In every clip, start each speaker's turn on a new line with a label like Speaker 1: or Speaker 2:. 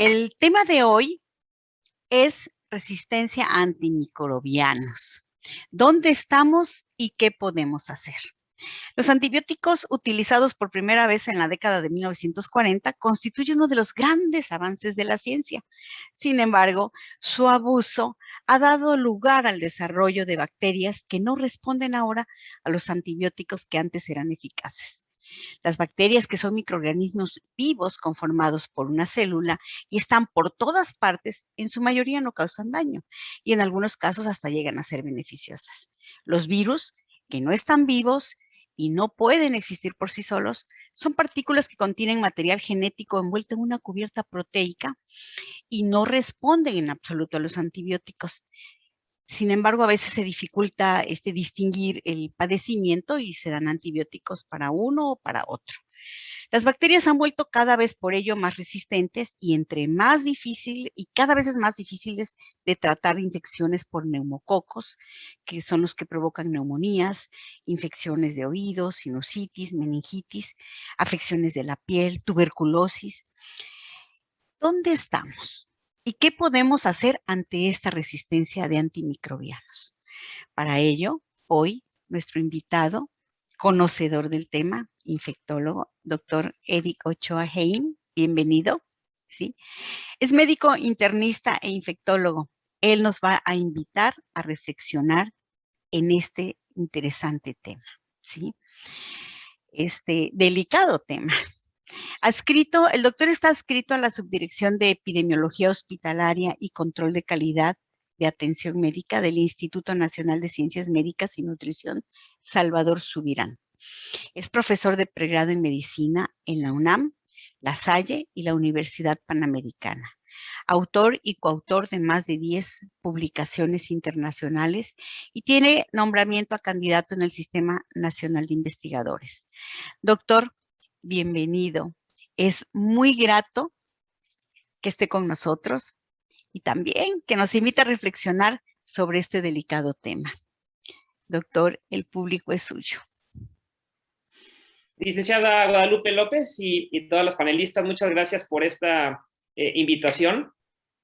Speaker 1: El tema de hoy es resistencia a antimicrobianos. ¿Dónde estamos y qué podemos hacer? Los antibióticos utilizados por primera vez en la década de 1940 constituyen uno de los grandes avances de la ciencia. Sin embargo, su abuso ha dado lugar al desarrollo de bacterias que no responden ahora a los antibióticos que antes eran eficaces. Las bacterias, que son microorganismos vivos conformados por una célula y están por todas partes, en su mayoría no causan daño y en algunos casos hasta llegan a ser beneficiosas. Los virus, que no están vivos y no pueden existir por sí solos, son partículas que contienen material genético envuelto en una cubierta proteica y no responden en absoluto a los antibióticos. Sin embargo, a veces se dificulta distinguir el padecimiento y se dan antibióticos para uno o para otro. Las bacterias han vuelto cada vez por ello más resistentes y cada vez es más difíciles de tratar infecciones por neumococos, que son los que provocan neumonías, infecciones de oídos, sinusitis, meningitis, afecciones de la piel, tuberculosis. ¿Dónde estamos? ¿Y qué podemos hacer ante esta resistencia de antimicrobianos? Para ello, hoy, nuestro invitado, conocedor del tema, infectólogo, doctor Eric Ochoa Hein, bienvenido, ¿sí? Es médico internista e infectólogo. Él nos va a invitar a reflexionar en este interesante tema, ¿sí? Este delicado tema. El doctor está adscrito a la Subdirección de Epidemiología Hospitalaria y Control de Calidad de Atención Médica del Instituto Nacional de Ciencias Médicas y Nutrición, Salvador Subirán. Es profesor de pregrado en medicina en la UNAM, La Salle y la Universidad Panamericana. Autor y coautor de más de 10 publicaciones internacionales y tiene nombramiento a candidato en el Sistema Nacional de Investigadores. Doctor, bienvenido. Es muy grato que esté con nosotros y también que nos invite a reflexionar sobre este delicado tema. Doctor, el público es suyo.
Speaker 2: Licenciada Guadalupe López y todas las panelistas, muchas gracias por esta invitación.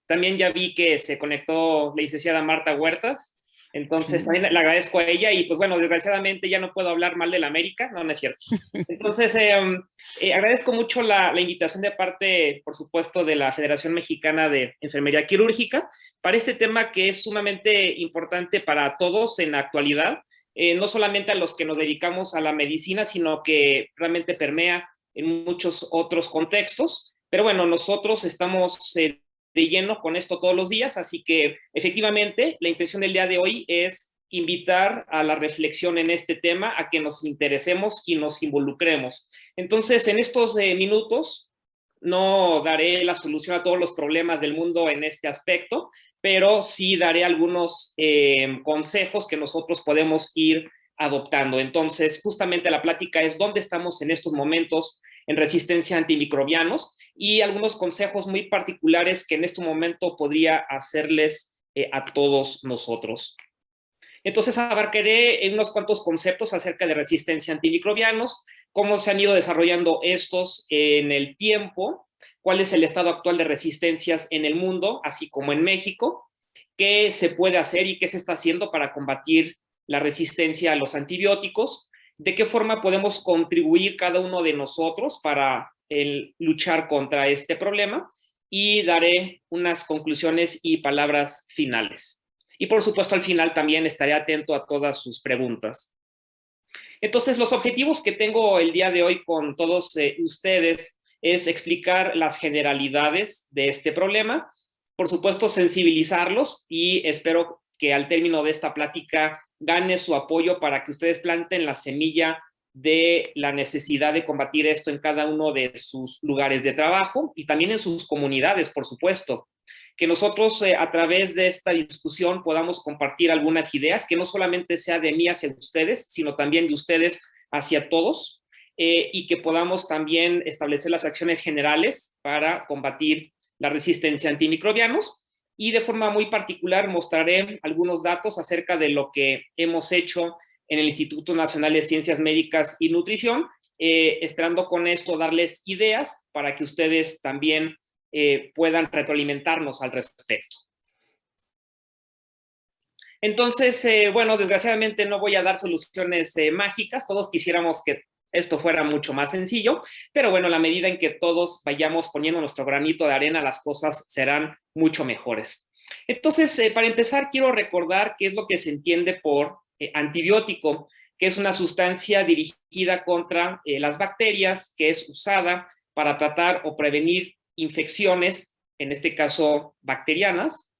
Speaker 2: También ya vi que se conectó la licenciada Marta Huertas, entonces
Speaker 1: Sí.
Speaker 2: también le agradezco a ella y pues bueno, desgraciadamente ya no puedo hablar mal de la América, no es cierto. Entonces agradezco mucho la invitación de parte, por supuesto, de la Federación Mexicana de Enfermería Quirúrgica para este tema que es sumamente importante para todos en la actualidad. No solamente a los que nos dedicamos a la medicina, sino que realmente permea en muchos otros contextos. Pero bueno, nosotros estamos de lleno con esto todos los días, así que efectivamente la intención del día de hoy es invitar a la reflexión en este tema, a que nos interesemos y nos involucremos. Entonces, en estos minutos no daré la solución a todos los problemas del mundo en este aspecto, pero sí daré algunos consejos que nosotros podemos ir adoptando. Entonces, justamente la plática es dónde estamos en estos momentos en resistencia a antimicrobianos y algunos consejos muy particulares que en este momento podría hacerles a todos nosotros. Entonces, abarcaré unos cuantos conceptos acerca de resistencia a antimicrobianos, cómo se han ido desarrollando estos en el tiempo, cuál es el estado actual de resistencias en el mundo, así como en México, qué se puede hacer y qué se está haciendo para combatir la resistencia a los antibióticos, de qué forma podemos contribuir cada uno de nosotros para luchar contra este problema y daré unas conclusiones y palabras finales. Y por supuesto al final también estaré atento a todas sus preguntas. Entonces los objetivos que tengo el día de hoy con todos ustedes es explicar las generalidades de este problema, por supuesto sensibilizarlos y espero que al término de esta plática gane su apoyo para que ustedes planten la semilla de la necesidad de combatir esto en cada uno de sus lugares de trabajo y también en sus comunidades, por supuesto. Que nosotros a través de esta discusión podamos compartir algunas ideas, que no solamente sea de mí hacia ustedes, sino también de ustedes hacia todos, y que podamos también establecer las acciones generales para combatir la resistencia a antimicrobianos. Y de forma muy particular mostraré algunos datos acerca de lo que hemos hecho en el Instituto Nacional de Ciencias Médicas y Nutrición, esperando con esto darles ideas para que ustedes también puedan retroalimentarnos al respecto. Entonces, bueno, desgraciadamente no voy a dar soluciones mágicas. Todos quisiéramos que esto fuera mucho más sencillo, pero bueno, a la medida en que todos vayamos poniendo nuestro granito de arena, las cosas serán mucho mejores. Entonces, para empezar, quiero recordar qué es lo que se entiende por antibiótico, que es una sustancia dirigida contra las bacterias, que es usada para tratar o prevenir infecciones, en este caso bacterianas,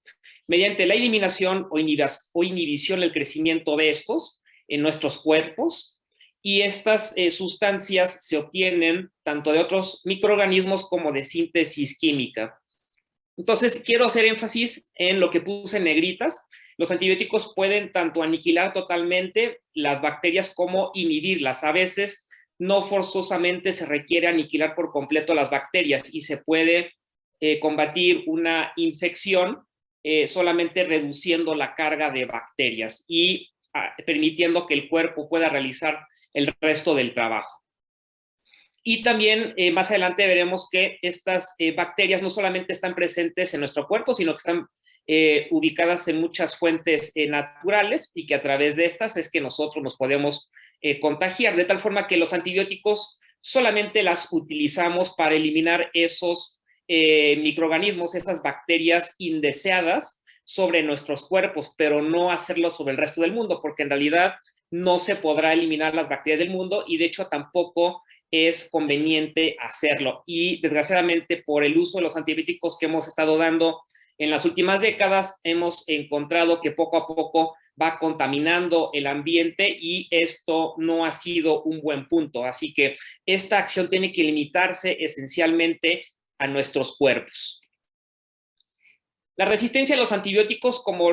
Speaker 2: mediante la eliminación o inhibición del crecimiento de estos en nuestros cuerpos. Y estas sustancias se obtienen tanto de otros microorganismos como de síntesis química. Entonces, quiero hacer énfasis en lo que puse en negritas. Los antibióticos pueden tanto aniquilar totalmente las bacterias como inhibirlas. A veces no forzosamente se requiere aniquilar por completo las bacterias y se puede combatir una infección solamente reduciendo la carga de bacterias y permitiendo que el cuerpo pueda realizar el resto del trabajo. Y también más adelante veremos que estas bacterias no solamente están presentes en nuestro cuerpo, sino que están ubicadas en muchas fuentes naturales y que a través de estas es que nosotros nos podemos contagiar, de tal forma que los antibióticos solamente las utilizamos para eliminar esos microorganismos, esas bacterias indeseadas sobre nuestros cuerpos, pero no hacerlo sobre el resto del mundo, porque en realidad no se podrá eliminar las bacterias del mundo y de hecho tampoco es conveniente hacerlo. Y desgraciadamente por el uso de los antibióticos que hemos estado dando en las últimas décadas, hemos encontrado que poco a poco va contaminando el ambiente y esto no ha sido un buen punto. Así que esta acción tiene que limitarse esencialmente a nuestros cuerpos. La resistencia a los antibióticos, como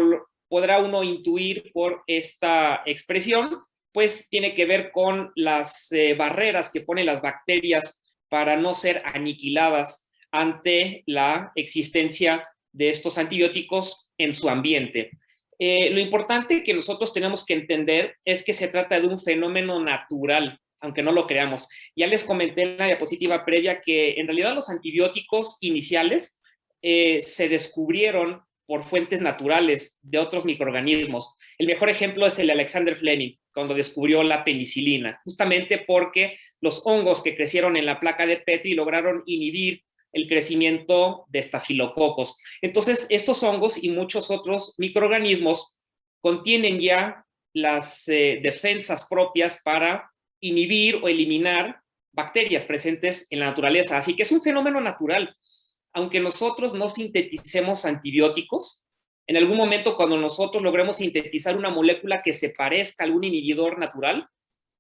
Speaker 2: podrá uno intuir por esta expresión, pues tiene que ver con las barreras que ponen las bacterias para no ser aniquiladas ante la existencia de estos antibióticos en su ambiente. Lo importante que nosotros tenemos que entender es que se trata de un fenómeno natural, aunque no lo creamos. Ya les comenté en la diapositiva previa que en realidad los antibióticos iniciales se descubrieron por fuentes naturales de otros microorganismos. El mejor ejemplo es el de Alexander Fleming, cuando descubrió la penicilina, justamente porque los hongos que crecieron en la placa de Petri lograron inhibir el crecimiento de estafilococos. Entonces, estos hongos y muchos otros microorganismos contienen ya las defensas propias para inhibir o eliminar bacterias presentes en la naturaleza. Así que es un fenómeno natural. Aunque nosotros no sinteticemos antibióticos, en algún momento cuando nosotros logremos sintetizar una molécula que se parezca a algún inhibidor natural,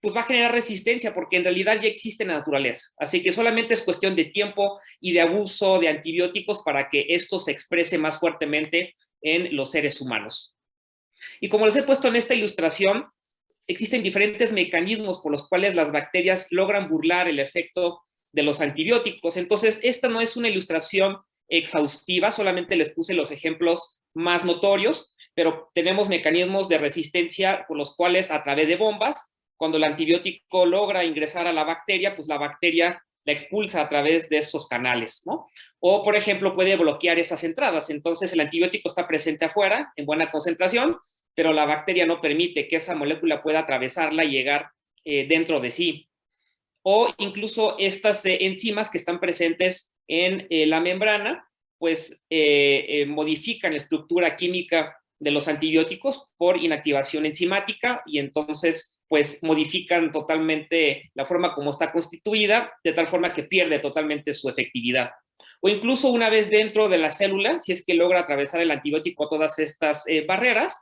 Speaker 2: pues va a generar resistencia porque en realidad ya existe en la naturaleza. Así que solamente es cuestión de tiempo y de abuso de antibióticos para que esto se exprese más fuertemente en los seres humanos. Y como les he puesto en esta ilustración, existen diferentes mecanismos por los cuales las bacterias logran burlar el efecto de los antibióticos. Entonces, esta no es una ilustración exhaustiva, solamente les puse los ejemplos más notorios, pero tenemos mecanismos de resistencia por los cuales a través de bombas, cuando el antibiótico logra ingresar a la bacteria, pues la bacteria la expulsa a través de esos canales, ¿no? O, por ejemplo, puede bloquear esas entradas. Entonces, el antibiótico está presente afuera en buena concentración, pero la bacteria no permite que esa molécula pueda atravesarla y llegar dentro de sí. O incluso estas enzimas que están presentes en la membrana, pues modifican la estructura química de los antibióticos por inactivación enzimática y entonces pues modifican totalmente la forma como está constituida, de tal forma que pierde totalmente su efectividad. O incluso una vez dentro de la célula, si es que logra atravesar el antibiótico todas estas barreras,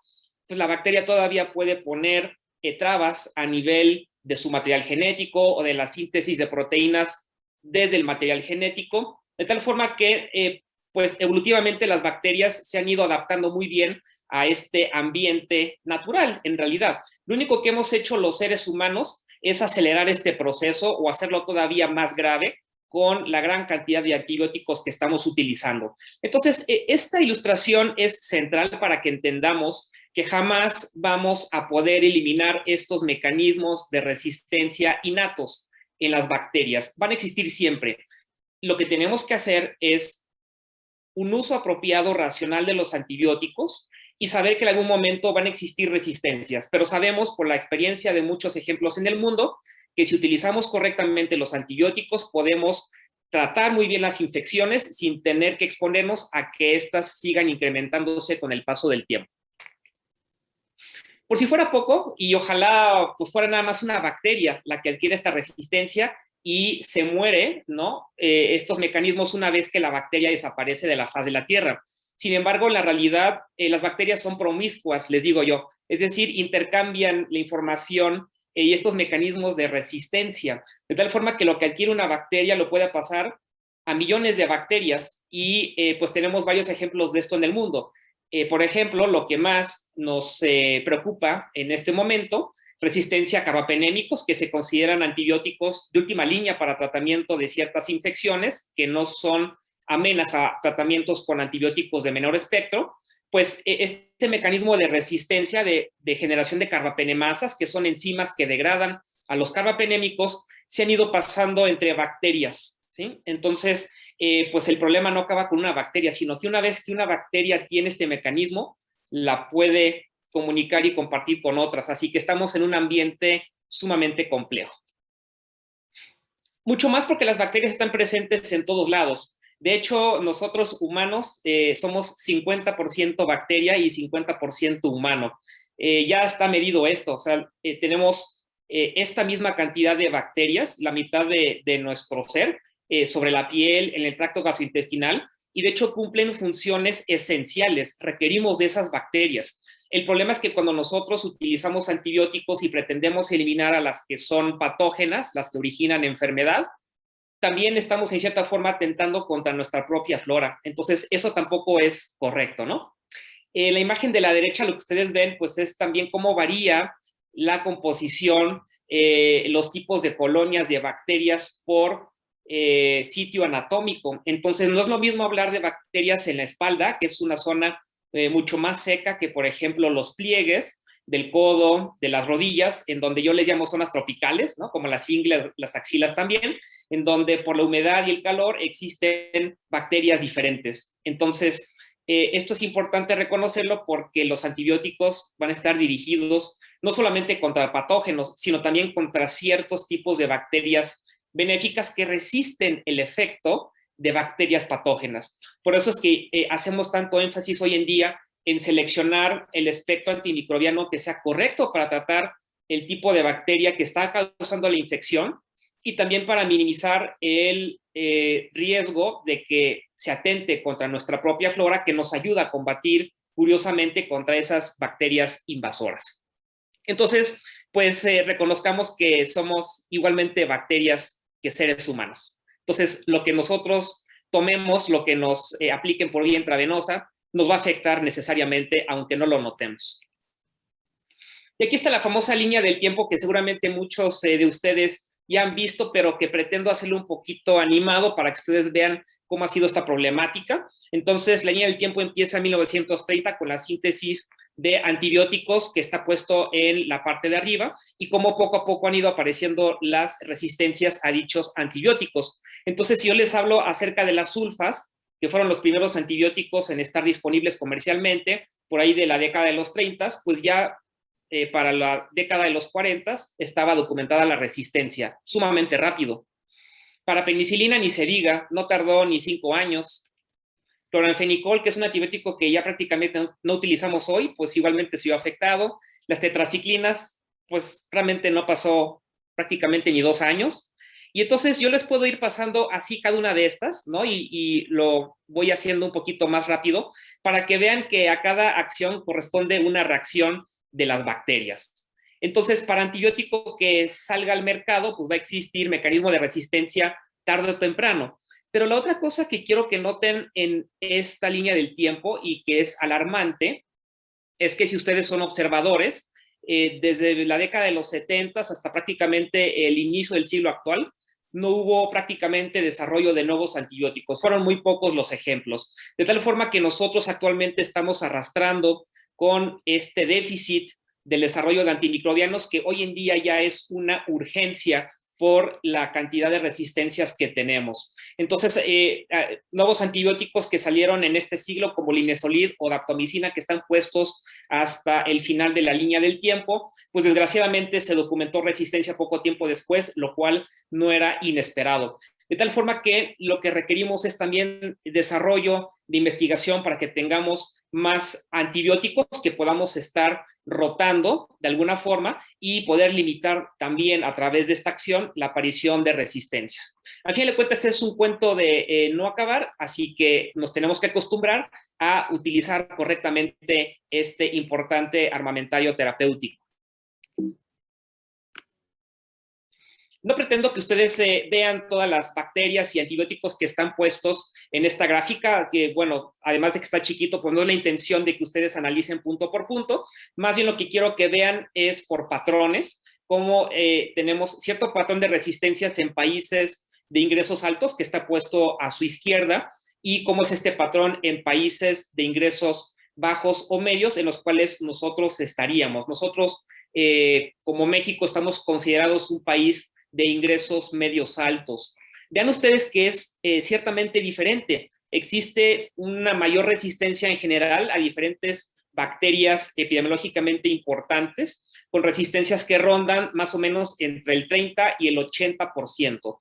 Speaker 2: pues la bacteria todavía puede poner trabas a nivel de su material genético o de la síntesis de proteínas desde el material genético, de tal forma que pues evolutivamente las bacterias se han ido adaptando muy bien a este ambiente natural, en realidad. Lo único que hemos hecho los seres humanos es acelerar este proceso o hacerlo todavía más grave con la gran cantidad de antibióticos que estamos utilizando. Entonces, esta ilustración es central para que entendamos que jamás vamos a poder eliminar estos mecanismos de resistencia innatos en las bacterias. Van a existir siempre. Lo que tenemos que hacer es un uso apropiado, racional de los antibióticos y saber que en algún momento van a existir resistencias. Pero sabemos por la experiencia de muchos ejemplos en el mundo que si utilizamos correctamente los antibióticos podemos tratar muy bien las infecciones sin tener que exponernos a que éstas sigan incrementándose con el paso del tiempo. Por si fuera poco, y ojalá pues fuera nada más una bacteria la que adquiere esta resistencia y se muere, ¿no? Estos mecanismos una vez que la bacteria desaparece de la faz de la Tierra. Sin embargo, en la realidad, las bacterias son promiscuas, les digo yo, es decir, intercambian la información y estos mecanismos de resistencia, de tal forma que lo que adquiere una bacteria lo puede pasar a millones de bacterias y pues tenemos varios ejemplos de esto en el mundo. Por ejemplo, lo que más nos preocupa en este momento, resistencia a carbapenémicos, que se consideran antibióticos de última línea para tratamiento de ciertas infecciones que no son amenas a tratamientos con antibióticos de menor espectro, pues este mecanismo de resistencia de generación de carbapenemasas, que son enzimas que degradan a los carbapenémicos, se han ido pasando entre bacterias, ¿sí? Entonces, pues el problema no acaba con una bacteria, sino que una vez que una bacteria tiene este mecanismo, la puede comunicar y compartir con otras. Así que estamos en un ambiente sumamente complejo. Mucho más porque las bacterias están presentes en todos lados. De hecho, nosotros humanos somos 50% bacteria y 50% humano. Ya está medido esto, o sea, tenemos esta misma cantidad de bacterias, la mitad de nuestro ser, sobre la piel, en el tracto gastrointestinal, y de hecho cumplen funciones esenciales, requerimos de esas bacterias. El problema es que cuando nosotros utilizamos antibióticos y pretendemos eliminar a las que son patógenas, las que originan enfermedad, también estamos en cierta forma atentando contra nuestra propia flora. Entonces, eso tampoco es correcto, ¿no? La imagen de la derecha, lo que ustedes ven, pues es también cómo varía la composición, los tipos de colonias de bacterias por sitio anatómico. Entonces, no es lo mismo hablar de bacterias en la espalda, que es una zona mucho más seca que, por ejemplo, los pliegues del codo, de las rodillas, en donde yo les llamo zonas tropicales, ¿no? Como las ingles, las axilas también, en donde por la humedad y el calor existen bacterias diferentes. Entonces, esto es importante reconocerlo porque los antibióticos van a estar dirigidos no solamente contra patógenos, sino también contra ciertos tipos de bacterias benéficas que resisten el efecto de bacterias patógenas. Por eso es que hacemos tanto énfasis hoy en día en seleccionar el espectro antimicrobiano que sea correcto para tratar el tipo de bacteria que está causando la infección y también para minimizar el riesgo de que se atente contra nuestra propia flora, que nos ayuda a combatir curiosamente contra esas bacterias invasoras. Entonces, pues reconozcamos que somos igualmente bacterias que seres humanos. Entonces, lo que nosotros tomemos, lo que nos apliquen por vía intravenosa, nos va a afectar necesariamente, aunque no lo notemos. Y aquí está la famosa línea del tiempo que seguramente muchos de ustedes ya han visto, pero que pretendo hacerlo un poquito animado para que ustedes vean cómo ha sido esta problemática. Entonces, la línea del tiempo empieza en 1930 con la síntesis de antibióticos que está puesto en la parte de arriba y cómo poco a poco han ido apareciendo las resistencias a dichos antibióticos. Entonces, si yo les hablo acerca de las sulfas, que fueron los primeros antibióticos en estar disponibles comercialmente por ahí de la década de los 30, pues ya para la década de los 40 estaba documentada la resistencia, sumamente rápido. Para penicilina ni se diga, no tardó ni 5 años. Cloranfenicol, que es un antibiótico que ya prácticamente no utilizamos hoy, pues igualmente se vio afectado. Las tetraciclinas, pues realmente no pasó prácticamente ni 2 años. Y entonces yo les puedo ir pasando así cada una de estas, ¿no? Y lo voy haciendo un poquito más rápido para que vean que a cada acción corresponde una reacción de las bacterias. Entonces, para antibiótico que salga al mercado, pues va a existir mecanismo de resistencia tarde o temprano. Pero la otra cosa que quiero que noten en esta línea del tiempo y que es alarmante es que si ustedes son observadores, desde la década de los 70 hasta prácticamente el inicio del siglo actual, no hubo prácticamente desarrollo de nuevos antibióticos. Fueron muy pocos los ejemplos. De tal forma que nosotros actualmente estamos arrastrando con este déficit del desarrollo de antimicrobianos que hoy en día ya es una urgencia por la cantidad de resistencias que tenemos. Entonces, nuevos antibióticos que salieron en este siglo, como linezolid o daptomicina, que están puestos hasta el final de la línea del tiempo, pues desgraciadamente se documentó resistencia poco tiempo después, lo cual no era inesperado. De tal forma que lo que requerimos es también desarrollo de investigación para que tengamos más antibióticos que podamos estar rotando de alguna forma y poder limitar también a través de esta acción la aparición de resistencias. Al fin de cuentas es un cuento de no acabar, así que nos tenemos que acostumbrar a utilizar correctamente este importante armamentario terapéutico. No pretendo que ustedes vean todas las bacterias y antibióticos que están puestos en esta gráfica, que bueno, además de que está chiquito, pues no es la intención de que ustedes analicen punto por punto, más bien lo que quiero que vean es por patrones, cómo tenemos cierto patrón de resistencias en países de ingresos altos, que está puesto a su izquierda, y cómo es este patrón en países de ingresos bajos o medios en los cuales nosotros estaríamos. Nosotros, como México, estamos considerados un país de ingresos medios altos. Vean ustedes que es ciertamente diferente. Existe una mayor resistencia en general a diferentes bacterias epidemiológicamente importantes, con resistencias que rondan más o menos entre el 30 y el 80%.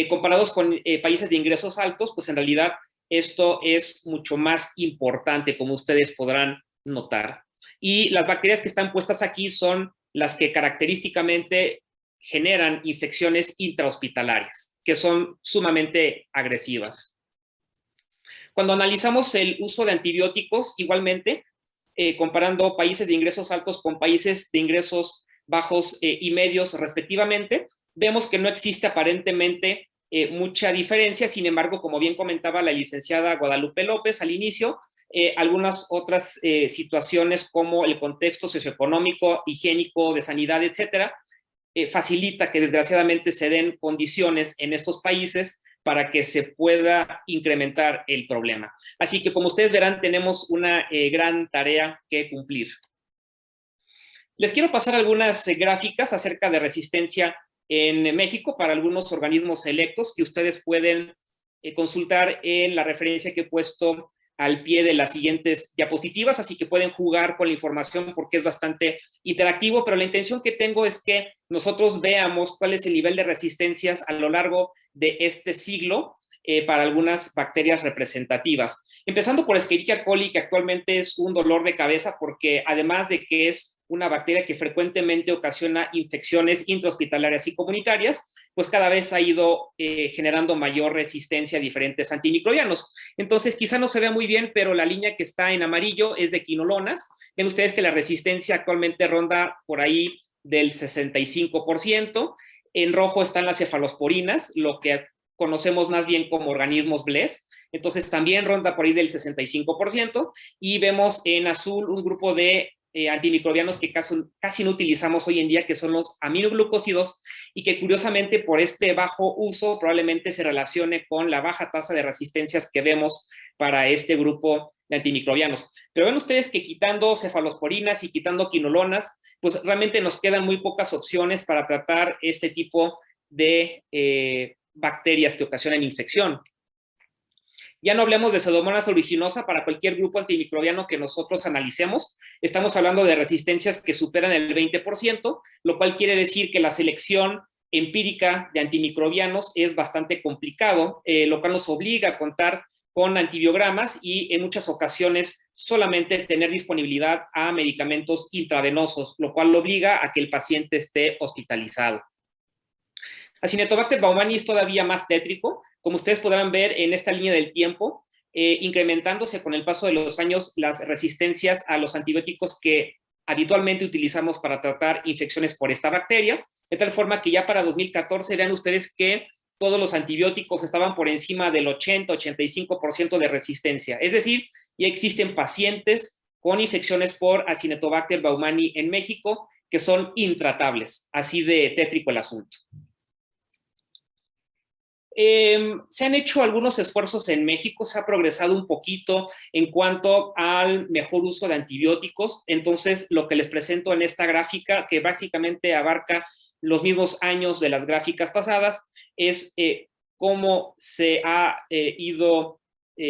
Speaker 2: Comparados con países de ingresos altos, pues en realidad esto es mucho más importante, como ustedes podrán notar. Y las bacterias que están puestas aquí son las que característicamente generan infecciones intrahospitalarias, que son sumamente agresivas. Cuando analizamos el uso de antibióticos, igualmente, comparando países de ingresos altos con países de ingresos bajos y medios respectivamente, vemos que no existe aparentemente mucha diferencia. Sin embargo, como bien comentaba la licenciada Guadalupe López al inicio, algunas otras situaciones como el contexto socioeconómico, higiénico, de sanidad, etcétera, facilita que desgraciadamente se den condiciones en estos países para que se pueda incrementar el problema. Así que, como ustedes verán, tenemos una gran tarea que cumplir. Les quiero pasar algunas gráficas acerca de resistencia en México para algunos organismos selectos que ustedes pueden consultar en la referencia que he puesto al pie de las siguientes diapositivas, así que pueden jugar con la información porque es bastante interactivo, pero la intención que tengo es que nosotros veamos cuál es el nivel de resistencias a lo largo de este siglo para algunas bacterias representativas. Empezando por Escherichia coli, que actualmente es un dolor de cabeza porque además de que es una bacteria que frecuentemente ocasiona infecciones intrahospitalarias y comunitarias, pues cada vez ha ido generando mayor resistencia a diferentes antimicrobianos. Entonces, quizá no se vea muy bien, pero la línea que está en amarillo es de quinolonas. Ven ustedes que la resistencia actualmente ronda por ahí del 65%. En rojo están las cefalosporinas, lo que conocemos más bien como organismos BLES. Entonces, también ronda por ahí del 65%. Y vemos en azul un grupo de antimicrobianos que casi no utilizamos hoy en día, que son los aminoglucósidos, y que curiosamente por este bajo uso probablemente se relacione con la baja tasa de resistencias que vemos para este grupo de antimicrobianos. Pero ven ustedes que quitando cefalosporinas y quitando quinolonas, pues realmente nos quedan muy pocas opciones para tratar este tipo de bacterias que ocasionan infección. Ya no hablemos de Pseudomonas aeruginosa para cualquier grupo antimicrobiano que nosotros analicemos. Estamos hablando de resistencias que superan el 20%, lo cual quiere decir que la selección empírica de antimicrobianos es bastante complicado, lo cual nos obliga a contar con antibiogramas y en muchas ocasiones solamente tener disponibilidad a medicamentos intravenosos, lo cual obliga a que el paciente esté hospitalizado. Acinetobacter baumannii es todavía más tétrico, como ustedes podrán ver en esta línea del tiempo, incrementándose con el paso de los años las resistencias a los antibióticos que habitualmente utilizamos para tratar infecciones por esta bacteria, de tal forma que ya para 2014 vean ustedes que todos los antibióticos estaban por encima del 80-85% de resistencia. Es decir, ya existen pacientes con infecciones por Acinetobacter baumannii en México que son intratables, así de tétrico el asunto. Se han hecho algunos esfuerzos en México, se ha progresado un poquito en cuanto al mejor uso de antibióticos. Entonces, lo que les presento en esta gráfica, que básicamente abarca los mismos años de las gráficas pasadas, es cómo se ha ido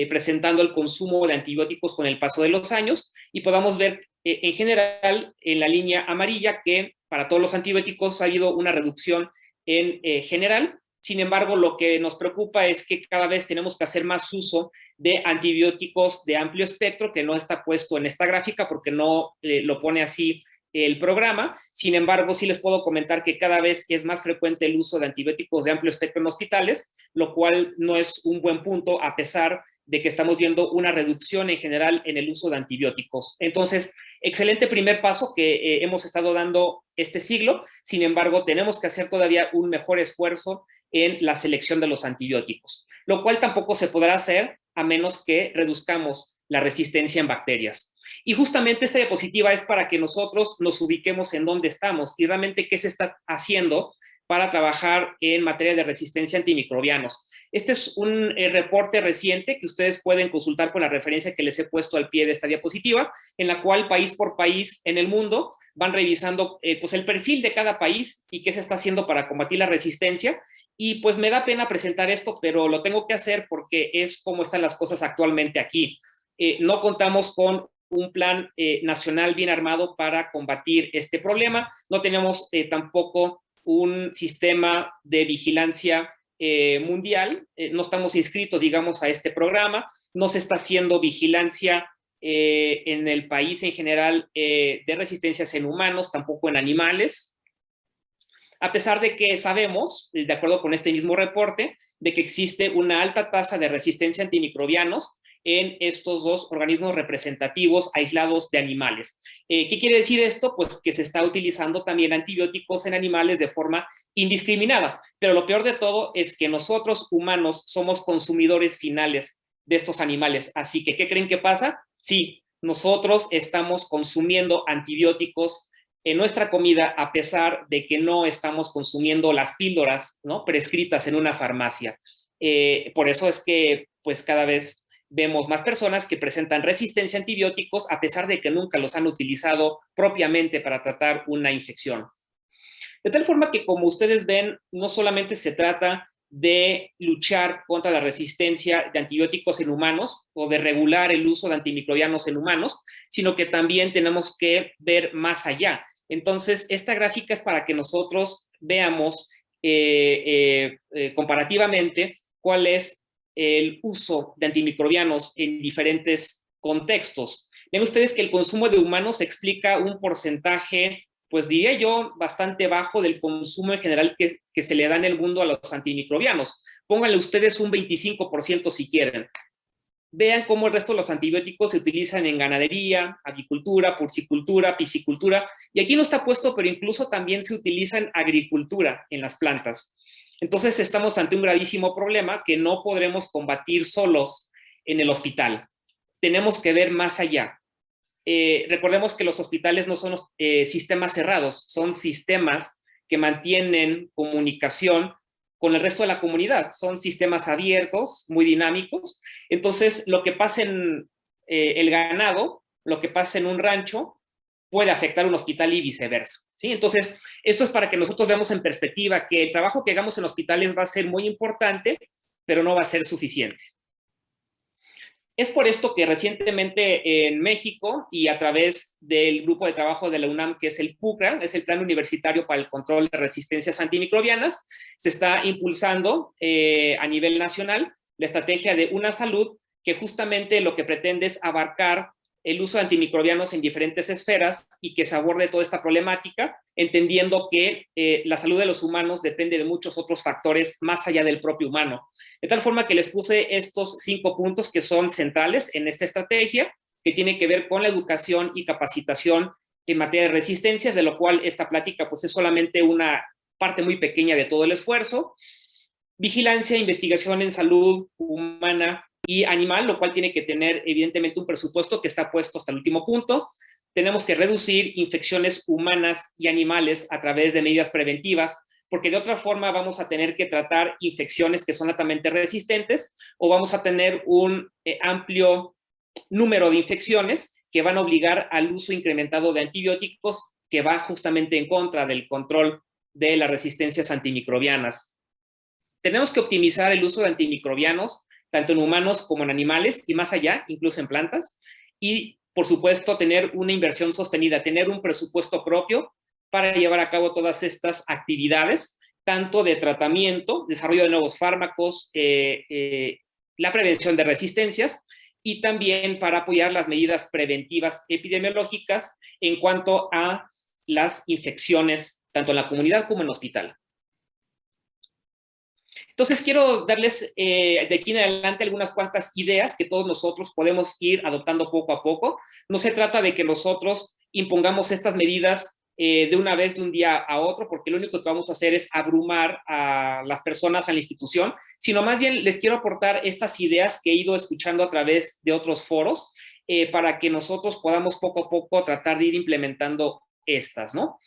Speaker 2: presentando el consumo de antibióticos con el paso de los años, y podamos ver en general en la línea amarilla que para todos los antibióticos ha habido una reducción en general. Sin embargo, lo que nos preocupa es que cada vez tenemos que hacer más uso de antibióticos de amplio espectro, que no está puesto en esta gráfica porque no lo pone así el programa. Sin embargo, sí les puedo comentar que cada vez es más frecuente el uso de antibióticos de amplio espectro en hospitales, lo cual no es un buen punto a pesar de que estamos viendo una reducción en general en el uso de antibióticos. Entonces, excelente primer paso que hemos estado dando este siglo. Sin embargo, tenemos que hacer todavía un mejor esfuerzo en la selección de los antibióticos, lo cual tampoco se podrá hacer a menos que reduzcamos la resistencia en bacterias. Y justamente esta diapositiva es para que nosotros nos ubiquemos en dónde estamos y realmente qué se está haciendo para trabajar en materia de resistencia a antimicrobianos. Este es un reporte reciente que ustedes pueden consultar con la referencia que les he puesto al pie de esta diapositiva, en la cual país por país en el mundo van revisando pues el perfil de cada país y qué se está haciendo para combatir la resistencia. Y pues me da pena presentar esto, pero lo tengo que hacer porque es como están las cosas actualmente aquí. No contamos con un plan nacional bien armado para combatir este problema. No tenemos tampoco un sistema de vigilancia mundial. No estamos inscritos, digamos, a este programa. No se está haciendo vigilancia en el país en general de resistencias en humanos, tampoco en animales. A pesar de que sabemos, de acuerdo con este mismo reporte, de que existe una alta tasa de resistencia a antimicrobianos en estos dos organismos representativos aislados de animales. ¿Qué quiere decir esto? Pues que se está utilizando también antibióticos en animales de forma indiscriminada. Pero lo peor de todo es que nosotros humanos somos consumidores finales de estos animales. Así que, ¿qué creen que pasa? Sí, nosotros estamos consumiendo antibióticos en nuestra comida a pesar de que no estamos consumiendo las píldoras, ¿no?, prescritas en una farmacia. Por eso es que pues cada vez vemos más personas que presentan resistencia a antibióticos a pesar de que nunca los han utilizado propiamente para tratar una infección. De tal forma que, como ustedes ven, no solamente se trata de luchar contra la resistencia de antibióticos en humanos o de regular el uso de antimicrobianos en humanos, sino que también tenemos que ver más allá. Entonces, esta gráfica es para que nosotros veamos comparativamente cuál es el uso de antimicrobianos en diferentes contextos. Ven ustedes que el consumo de humanos explica un porcentaje, pues diría yo, bastante bajo del consumo en general que se le da en el mundo a los antimicrobianos. Pónganle ustedes un 25% si quieren. Vean cómo el resto de los antibióticos se utilizan en ganadería, avicultura, porcicultura, piscicultura, y aquí no está puesto, pero incluso también se utiliza en agricultura, en las plantas. Entonces estamos ante un gravísimo problema que no podremos combatir solos en el hospital. Tenemos que ver más allá. Recordemos que los hospitales no son sistemas cerrados, son sistemas que mantienen comunicación con el resto de la comunidad. Son sistemas abiertos, muy dinámicos. Entonces, lo que pasa en el ganado, lo que pasa en un rancho, puede afectar un hospital y viceversa, ¿sí? Entonces, esto es para que nosotros veamos en perspectiva que el trabajo que hagamos en hospitales va a ser muy importante, pero no va a ser suficiente. Es por esto que recientemente en México y a través del grupo de trabajo de la UNAM, que es el PUCRA, es el Plan Universitario para el Control de Resistencias Antimicrobianas, se está impulsando a nivel nacional la estrategia de Una Salud, que justamente lo que pretende es abarcar el uso de antimicrobianos en diferentes esferas y que se aborde toda esta problemática, entendiendo que la salud de los humanos depende de muchos otros factores más allá del propio humano. De tal forma que les puse estos 5 puntos que son centrales en esta estrategia, que tiene que ver con la educación y capacitación en materia de resistencias, de lo cual esta plática pues es solamente una parte muy pequeña de todo el esfuerzo. Vigilancia e investigación en salud humana y animal, lo cual tiene que tener evidentemente un presupuesto que está puesto hasta el último punto. Tenemos que reducir infecciones humanas y animales a través de medidas preventivas, porque de otra forma vamos a tener que tratar infecciones que son altamente resistentes o vamos a tener un amplio número de infecciones que van a obligar al uso incrementado de antibióticos, que va justamente en contra del control de las resistencias antimicrobianas. Tenemos que optimizar el uso de antimicrobianos, tanto en humanos como en animales, y más allá, incluso en plantas. Y, por supuesto, tener una inversión sostenida, tener un presupuesto propio para llevar a cabo todas estas actividades, tanto de tratamiento, desarrollo de nuevos fármacos, la prevención de resistencias, y también para apoyar las medidas preventivas epidemiológicas en cuanto a las infecciones, tanto en la comunidad como en el hospital. Entonces, quiero darles de aquí en adelante algunas cuantas ideas que todos nosotros podemos ir adoptando poco a poco. No se trata de que nosotros impongamos estas medidas de una vez, de un día a otro, porque lo único que vamos a hacer es abrumar a las personas, a la institución, sino más bien les quiero aportar estas ideas que he ido escuchando a través de otros foros para que nosotros podamos poco a poco tratar de ir implementando estas, ¿no?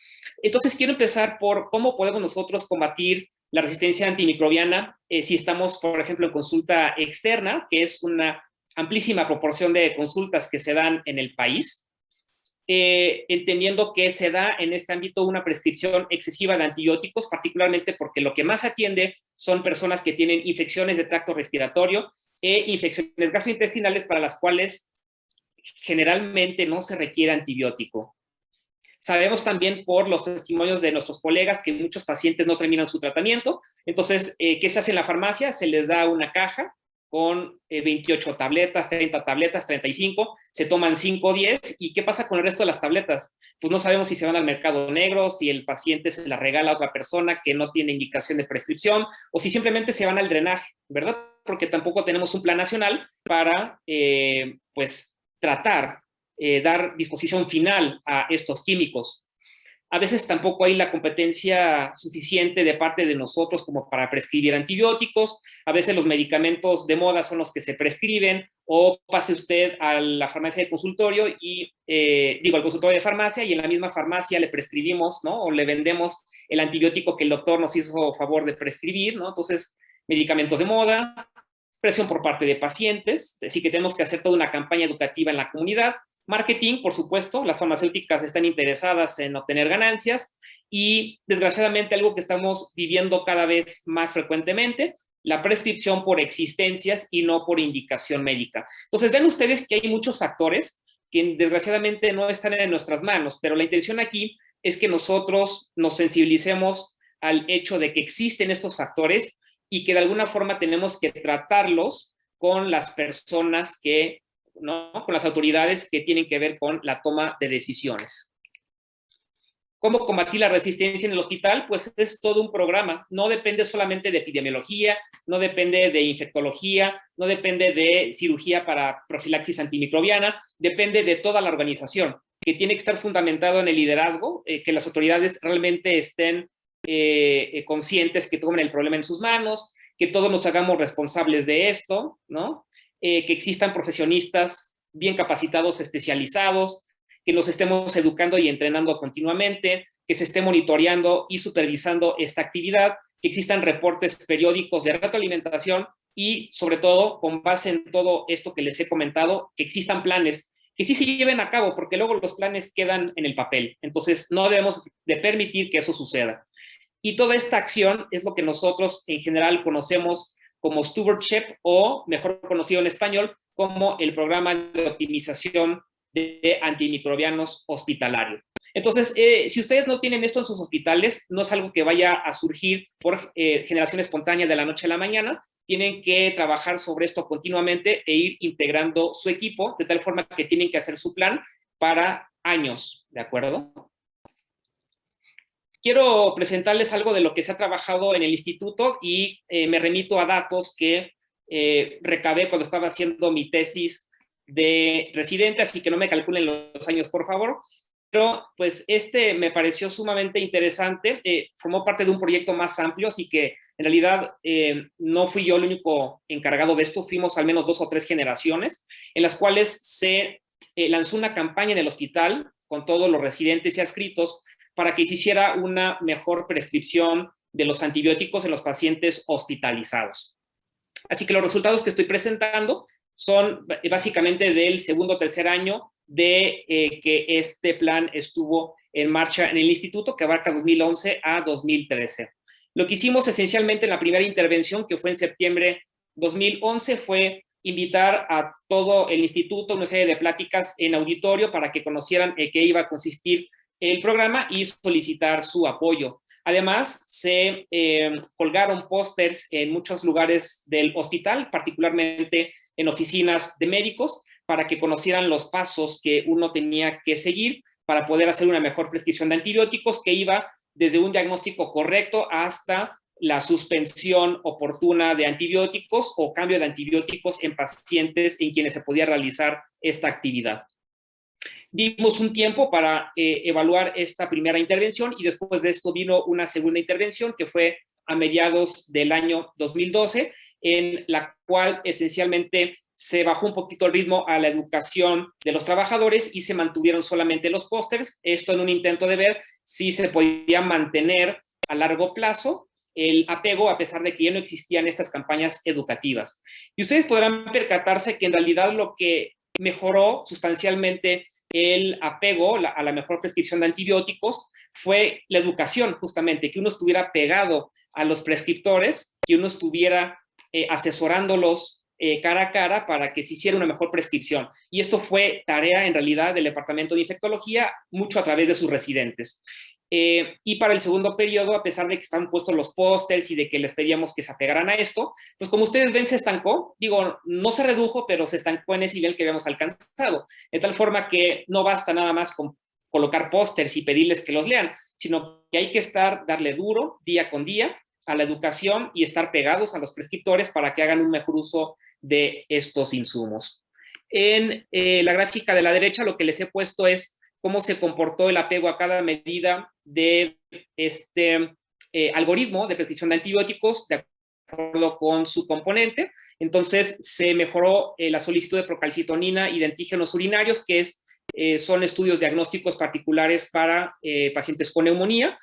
Speaker 2: Entonces, quiero empezar por cómo podemos nosotros combatir la resistencia antimicrobiana si estamos, por ejemplo, en consulta externa, que es una amplísima proporción de consultas que se dan en el país, entendiendo que se da en este ámbito una prescripción excesiva de antibióticos, particularmente porque lo que más atiende son personas que tienen infecciones de tracto respiratorio e infecciones gastrointestinales para las cuales generalmente no se requiere antibiótico. Sabemos también por los testimonios de nuestros colegas que muchos pacientes no terminan su tratamiento. Entonces, ¿qué se hace en la farmacia? Se les da una caja con 28 tabletas, 30 tabletas, 35, se toman 5 o 10, ¿y qué pasa con el resto de las tabletas? Pues no sabemos si se van al mercado negro, si el paciente se las regala a otra persona que no tiene indicación de prescripción, o si simplemente se van al drenaje, ¿verdad? Porque tampoco tenemos un plan nacional para, pues, tratar dar disposición final a estos químicos. A veces tampoco hay la competencia suficiente de parte de nosotros como para prescribir antibióticos. A veces los medicamentos de moda son los que se prescriben, o pase usted a la farmacia de consultorio y, al consultorio de farmacia, y en la misma farmacia le prescribimos, ¿no? O le vendemos el antibiótico que el doctor nos hizo favor de prescribir, ¿no? Entonces, medicamentos de moda, presión por parte de pacientes, así que tenemos que hacer toda una campaña educativa en la comunidad. Marketing, por supuesto, las farmacéuticas están interesadas en obtener ganancias y, desgraciadamente, algo que estamos viviendo cada vez más frecuentemente, la prescripción por existencias y no por indicación médica. Entonces, ven ustedes que hay muchos factores que, desgraciadamente, no están en nuestras manos, pero la intención aquí es que nosotros nos sensibilicemos al hecho de que existen estos factores y que de alguna forma tenemos que tratarlos con las personas que, ¿no? Con las autoridades que tienen que ver con la toma de decisiones. ¿Cómo combatir la resistencia en el hospital? Pues es todo un programa. No depende solamente de epidemiología, no depende de infectología, no depende de cirugía para profilaxis antimicrobiana, depende de toda la organización, que tiene que estar fundamentado en el liderazgo, que las autoridades realmente estén conscientes que tomen el problema en sus manos, que todos nos hagamos responsables de esto, ¿no? Que existan profesionistas bien capacitados, especializados, que nos estemos educando y entrenando continuamente, que se esté monitoreando y supervisando esta actividad, que existan reportes periódicos de retroalimentación y, sobre todo, con base en todo esto que les he comentado, que existan planes que sí se lleven a cabo, porque luego los planes quedan en el papel. Entonces, no debemos de permitir que eso suceda. Y toda esta acción es lo que nosotros en general conocemos como stewardship, o mejor conocido en español como el programa de optimización de antimicrobianos hospitalario. Entonces, si ustedes no tienen esto en sus hospitales, no es algo que vaya a surgir por generación espontánea de la noche a la mañana. Tienen que trabajar sobre esto continuamente e ir integrando su equipo, de tal forma que tienen que hacer su plan para años, ¿de acuerdo? Quiero presentarles algo de lo que se ha trabajado en el instituto y me remito a datos que recabé cuando estaba haciendo mi tesis de residente, así que no me calculen los años, por favor. Pero, pues, me pareció sumamente interesante. Formó parte de un proyecto más amplio, así que, en realidad, no fui yo el único encargado de esto. Fuimos al menos 2 o 3 generaciones, en las cuales se lanzó una campaña en el hospital con todos los residentes y adscritos para que se hiciera una mejor prescripción de los antibióticos en los pacientes hospitalizados. Así que los resultados que estoy presentando son básicamente del segundo o tercer año de que este plan estuvo en marcha en el instituto, que abarca 2011 a 2013. Lo que hicimos esencialmente en la primera intervención, que fue en septiembre 2011, fue invitar a todo el instituto a una serie de pláticas en auditorio para que conocieran qué iba a consistir el programa y solicitar su apoyo. Además, se colgaron pósters en muchos lugares del hospital, particularmente en oficinas de médicos, para que conocieran los pasos que uno tenía que seguir para poder hacer una mejor prescripción de antibióticos, que iba desde un diagnóstico correcto hasta la suspensión oportuna de antibióticos o cambio de antibióticos en pacientes en quienes se podía realizar esta actividad. Dimos un tiempo para evaluar esta primera intervención y después de esto vino una segunda intervención que fue a mediados del año 2012, en la cual esencialmente se bajó un poquito el ritmo a la educación de los trabajadores y se mantuvieron solamente los pósters, esto en un intento de ver si se podía mantener a largo plazo el apego a pesar de que ya no existían estas campañas educativas. Y ustedes podrán percatarse que en realidad lo que mejoró sustancialmente el apego a la mejor prescripción de antibióticos fue la educación, justamente, que uno estuviera pegado a los prescriptores, que uno estuviera asesorándolos cara a cara para que se hiciera una mejor prescripción. Y esto fue tarea, en realidad, del Departamento de Infectología, mucho a través de sus residentes. Y para el segundo periodo, a pesar de que estaban puestos los pósters y de que les pedíamos que se apegaran a esto, pues como ustedes ven, se estancó. Digo, no se redujo, pero se estancó en ese nivel que habíamos alcanzado. De tal forma que no basta nada más con colocar pósters y pedirles que los lean, sino que hay que darle duro día con día a la educación y estar pegados a los prescriptores para que hagan un mejor uso de estos insumos. En la gráfica de la derecha lo que les he puesto es cómo se comportó el apego a cada medida de este algoritmo de prescripción de antibióticos de acuerdo con su componente. Entonces se mejoró la solicitud de procalcitonina y de antígenos urinarios, que son estudios diagnósticos particulares para pacientes con neumonía.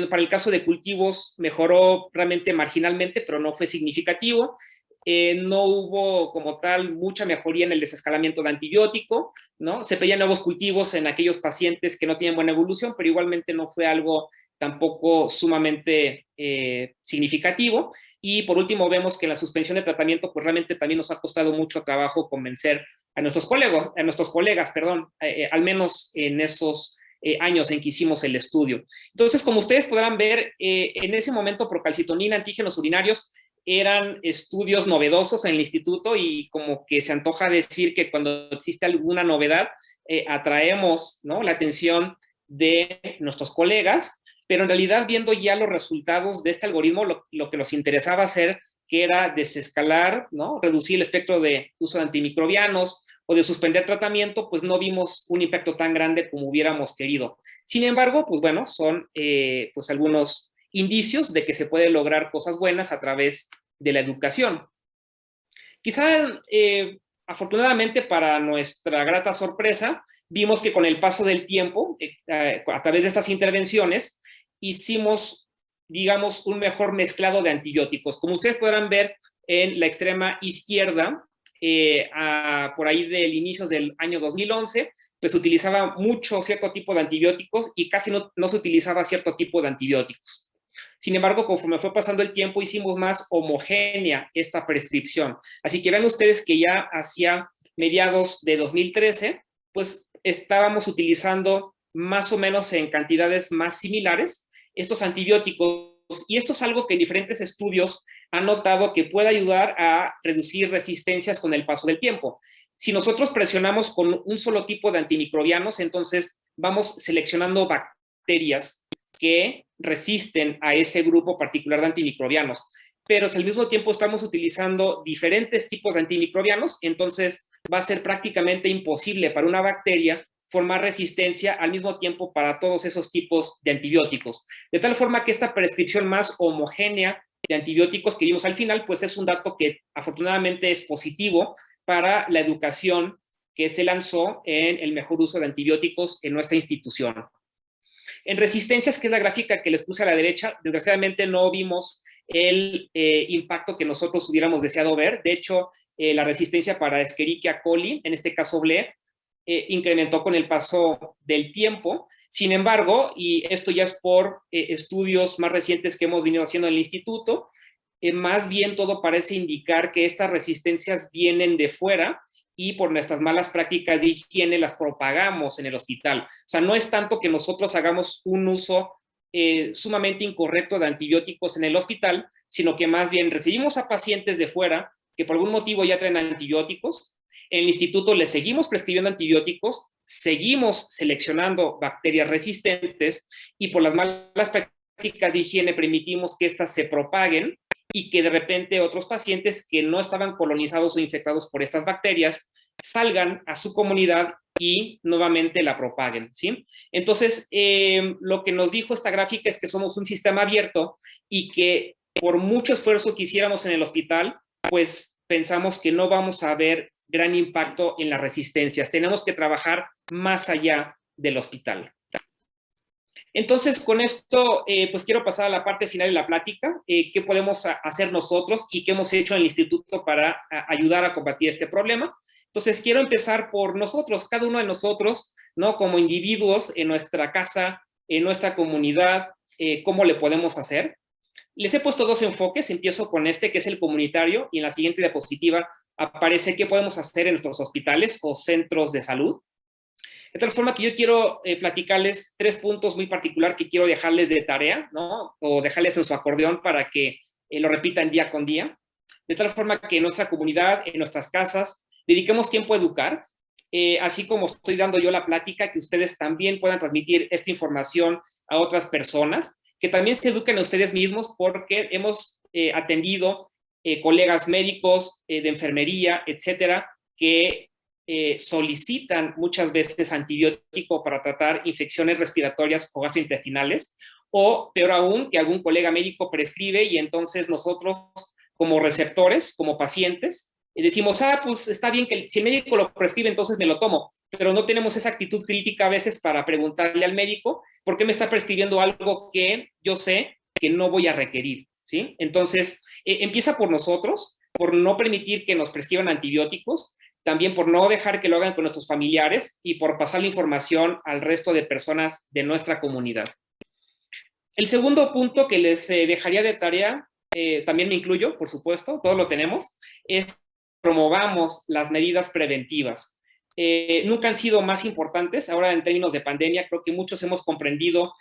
Speaker 2: Para el caso de cultivos mejoró realmente marginalmente, pero no fue significativo. No hubo como tal mucha mejoría en el desescalamiento de antibiótico, ¿no? Se pedían nuevos cultivos en aquellos pacientes que no tienen buena evolución, pero igualmente no fue algo tampoco sumamente significativo. Y por último vemos que la suspensión de tratamiento pues realmente también nos ha costado mucho trabajo convencer a nuestros colegas, al menos en esos años en que hicimos el estudio. Entonces, como ustedes podrán ver, en ese momento procalcitonina, antígenos urinarios, eran estudios novedosos en el instituto y como que se antoja decir que cuando existe alguna novedad atraemos, ¿no?, la atención de nuestros colegas, pero en realidad viendo ya los resultados de este algoritmo, lo que nos interesaba hacer que era desescalar, ¿no?, reducir el espectro de uso de antimicrobianos o de suspender tratamiento, pues no vimos un impacto tan grande como hubiéramos querido. Sin embargo, pues bueno, son pues algunos indicios de que se puede lograr cosas buenas a través de la educación. Quizá, afortunadamente para nuestra grata sorpresa, vimos que con el paso del tiempo, a través de estas intervenciones, hicimos, digamos, un mejor mezclado de antibióticos. Como ustedes podrán ver en la extrema izquierda, por ahí del inicio del año 2011, pues se utilizaba mucho cierto tipo de antibióticos y casi no se utilizaba cierto tipo de antibióticos. Sin embargo, conforme fue pasando el tiempo, hicimos más homogénea esta prescripción. Así que vean ustedes que ya hacia mediados de 2013, pues estábamos utilizando más o menos en cantidades más similares estos antibióticos. Y esto es algo que en diferentes estudios han notado que puede ayudar a reducir resistencias con el paso del tiempo. Si nosotros presionamos con un solo tipo de antimicrobianos, entonces vamos seleccionando bacterias que resisten a ese grupo particular de antimicrobianos. Pero si al mismo tiempo estamos utilizando diferentes tipos de antimicrobianos, entonces va a ser prácticamente imposible para una bacteria formar resistencia al mismo tiempo para todos esos tipos de antibióticos. De tal forma que esta prescripción más homogénea de antibióticos que vimos al final, pues es un dato que afortunadamente es positivo para la educación que se lanzó en el mejor uso de antibióticos en nuestra institución. En resistencias, que es la gráfica que les puse a la derecha, desgraciadamente no vimos el impacto que nosotros hubiéramos deseado ver. De hecho, la resistencia para Escherichia coli, en este caso BLE, incrementó con el paso del tiempo. Sin embargo, y esto ya es por estudios más recientes que hemos venido haciendo en el instituto, más bien todo parece indicar que estas resistencias vienen de fuera y por nuestras malas prácticas de higiene las propagamos en el hospital. O sea, no es tanto que nosotros hagamos un uso sumamente incorrecto de antibióticos en el hospital, sino que más bien recibimos a pacientes de fuera que por algún motivo ya traen antibióticos. En el instituto les seguimos prescribiendo antibióticos, seguimos seleccionando bacterias resistentes y por las malas prácticas de higiene permitimos que éstas se propaguen y que de repente otros pacientes que no estaban colonizados o infectados por estas bacterias salgan a su comunidad y nuevamente la propaguen, ¿sí? Entonces, lo que nos dijo esta gráfica es que somos un sistema abierto y que por mucho esfuerzo que hiciéramos en el hospital, pues pensamos que no vamos a ver gran impacto en las resistencias. Tenemos que trabajar más allá del hospital. Entonces, con esto, pues quiero pasar a la parte final de la plática, qué podemos hacer nosotros y qué hemos hecho en el instituto para ayudar a combatir este problema. Entonces, quiero empezar por nosotros, cada uno de nosotros, ¿no? Como individuos en nuestra casa, en nuestra comunidad, ¿cómo le podemos hacer? Les he puesto dos enfoques, empiezo con este, que es el comunitario, y en la siguiente diapositiva aparece qué podemos hacer en nuestros hospitales o centros de salud. De tal forma que yo quiero platicarles 3 puntos muy particular que quiero dejarles de tarea, ¿no? O dejarles en su acordeón para que lo repitan día con día. De tal forma que en nuestra comunidad, en nuestras casas, dediquemos tiempo a educar, así como estoy dando yo la plática, que ustedes también puedan transmitir esta información a otras personas, que también se eduquen a ustedes mismos, porque hemos atendido colegas médicos de enfermería, etcétera, que solicitan muchas veces antibiótico para tratar infecciones respiratorias o gastrointestinales, o peor aún, que algún colega médico prescribe y entonces nosotros como receptores, como pacientes, decimos, pues está bien que si el médico lo prescribe, entonces me lo tomo, pero no tenemos esa actitud crítica a veces para preguntarle al médico por qué me está prescribiendo algo que yo sé que no voy a requerir, ¿sí? Entonces, empieza por nosotros, por no permitir que nos prescriban antibióticos, también por no dejar que lo hagan con nuestros familiares y por pasar la información al resto de personas de nuestra comunidad. El segundo punto que les dejaría de tarea, también me incluyo, por supuesto, todos lo tenemos, es promovamos las medidas preventivas. Nunca han sido más importantes. Ahora, en términos de pandemia, creo que muchos hemos comprendido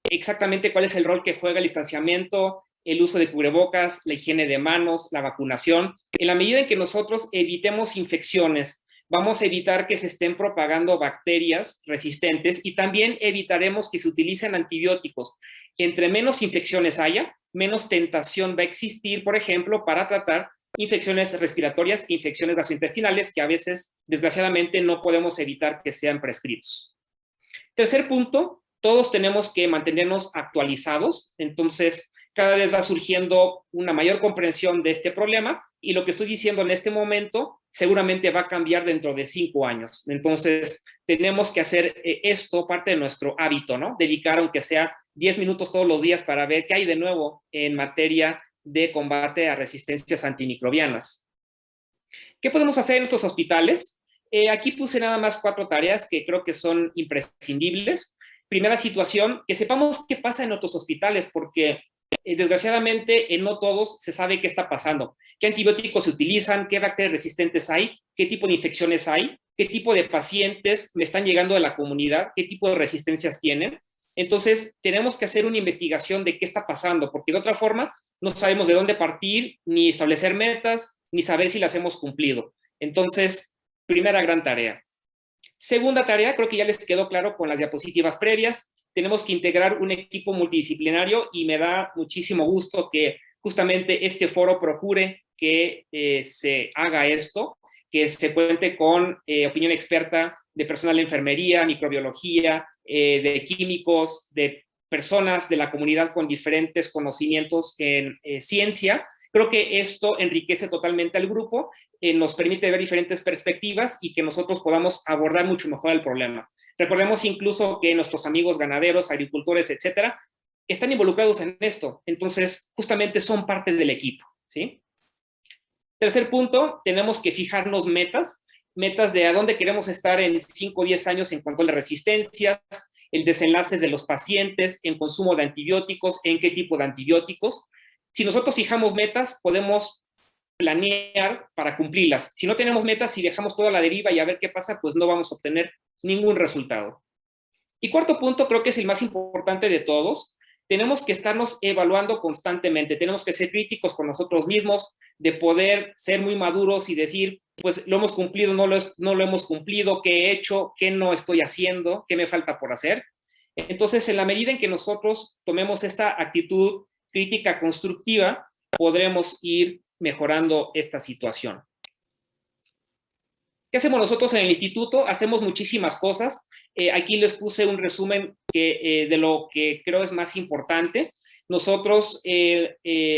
Speaker 2: exactamente cuál es el rol que juega el distanciamiento, el uso de cubrebocas, la higiene de manos, la vacunación. En la medida en que nosotros evitemos infecciones, vamos a evitar que se estén propagando bacterias resistentes y también evitaremos que se utilicen antibióticos. Entre menos infecciones haya, menos tentación va a existir, por ejemplo, para tratar infecciones respiratorias e infecciones gastrointestinales que a veces, desgraciadamente, no podemos evitar que sean prescritos. Tercer punto, todos tenemos que mantenernos actualizados. Entonces, cada vez va surgiendo una mayor comprensión de este problema y lo que estoy diciendo en este momento seguramente va a cambiar dentro de 5 años. Entonces, tenemos que hacer esto parte de nuestro hábito, ¿no? Dedicar, aunque sea 10 minutos todos los días para ver qué hay de nuevo en materia de combate a resistencias antimicrobianas. ¿Qué podemos hacer en nuestros hospitales? Aquí puse nada más 4 tareas que creo que son imprescindibles. Primera situación, que sepamos qué pasa en nuestros hospitales, porque desgraciadamente en no todos se sabe qué está pasando, qué antibióticos se utilizan, qué bacterias resistentes hay, qué tipo de infecciones hay, qué tipo de pacientes me están llegando de la comunidad, qué tipo de resistencias tienen. Entonces, tenemos que hacer una investigación de qué está pasando, porque de otra forma no sabemos de dónde partir, ni establecer metas, ni saber si las hemos cumplido. Entonces, primera gran tarea. Segunda tarea, creo que ya les quedó claro con las diapositivas previas, tenemos que integrar un equipo multidisciplinario y me da muchísimo gusto que justamente este foro procure que se haga esto, que se cuente con opinión experta de personal de enfermería, microbiología, de químicos, de personas de la comunidad con diferentes conocimientos en ciencia. Creo que esto enriquece totalmente al grupo, nos permite ver diferentes perspectivas y que nosotros podamos abordar mucho mejor el problema. Recordemos incluso que nuestros amigos ganaderos, agricultores, etcétera, están involucrados en esto. Entonces, justamente son parte del equipo, ¿sí? Tercer punto, tenemos que fijarnos metas de a dónde queremos estar en 5 o 10 años en cuanto a las resistencias, en desenlaces de los pacientes, en consumo de antibióticos, en qué tipo de antibióticos. Si nosotros fijamos metas, podemos planear para cumplirlas. Si no tenemos metas y dejamos toda la deriva y a ver qué pasa, pues no vamos a obtener ningún resultado. Y cuarto punto, creo que es el más importante de todos. Tenemos que estarnos evaluando constantemente, tenemos que ser críticos con nosotros mismos, de poder ser muy maduros y decir, pues lo hemos cumplido, no lo hemos cumplido, qué he hecho, qué no estoy haciendo, qué me falta por hacer. Entonces, en la medida en que nosotros tomemos esta actitud crítica constructiva, podremos ir mejorando esta situación. ¿Qué hacemos nosotros en el instituto? Hacemos muchísimas cosas. Aquí les puse un resumen de lo que creo es más importante. Nosotros,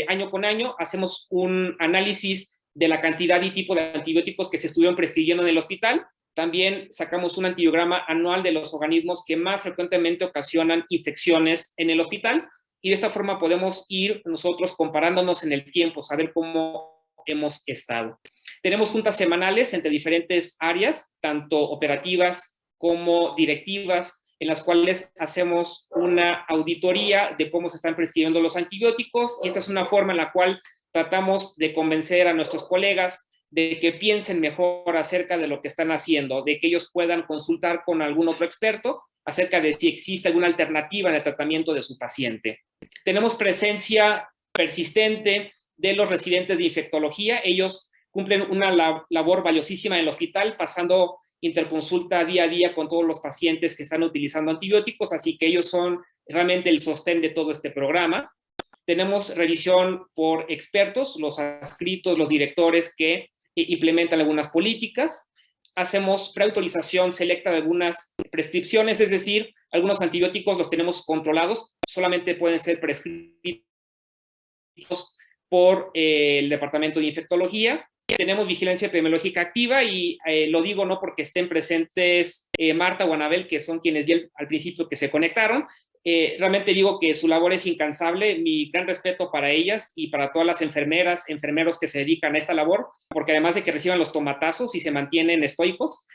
Speaker 2: año con año, hacemos un análisis de la cantidad y tipo de antibióticos que se estuvieron prescribiendo en el hospital. También sacamos un antibiograma anual de los organismos que más frecuentemente ocasionan infecciones en el hospital. Y de esta forma podemos ir nosotros comparándonos en el tiempo, saber cómo hemos estado. Tenemos juntas semanales entre diferentes áreas, tanto operativas como directivas, en las cuales hacemos una auditoría de cómo se están prescribiendo los antibióticos, y esta es una forma en la cual tratamos de convencer a nuestros colegas de que piensen mejor acerca de lo que están haciendo, de que ellos puedan consultar con algún otro experto acerca de si existe alguna alternativa en el tratamiento de su paciente. Tenemos presencia persistente de los residentes de infectología. Ellos cumplen una labor valiosísima en el hospital, pasando interconsulta día a día con todos los pacientes que están utilizando antibióticos, así que ellos son realmente el sostén de todo este programa. Tenemos revisión por expertos, los adscritos, los directores que implementan algunas políticas. Hacemos preautorización selecta de algunas prescripciones, es decir, algunos antibióticos los tenemos controlados, solamente pueden ser prescritos por el Departamento de Infectología. Tenemos vigilancia epidemiológica activa y lo digo no porque estén presentes Marta o Anabel, que son quienes vi al principio que se conectaron. Realmente digo que su labor es incansable, mi gran respeto para ellas y para todas las enfermeras, enfermeros que se dedican a esta labor, porque además de que reciban los tomatazos y se mantienen estoicos,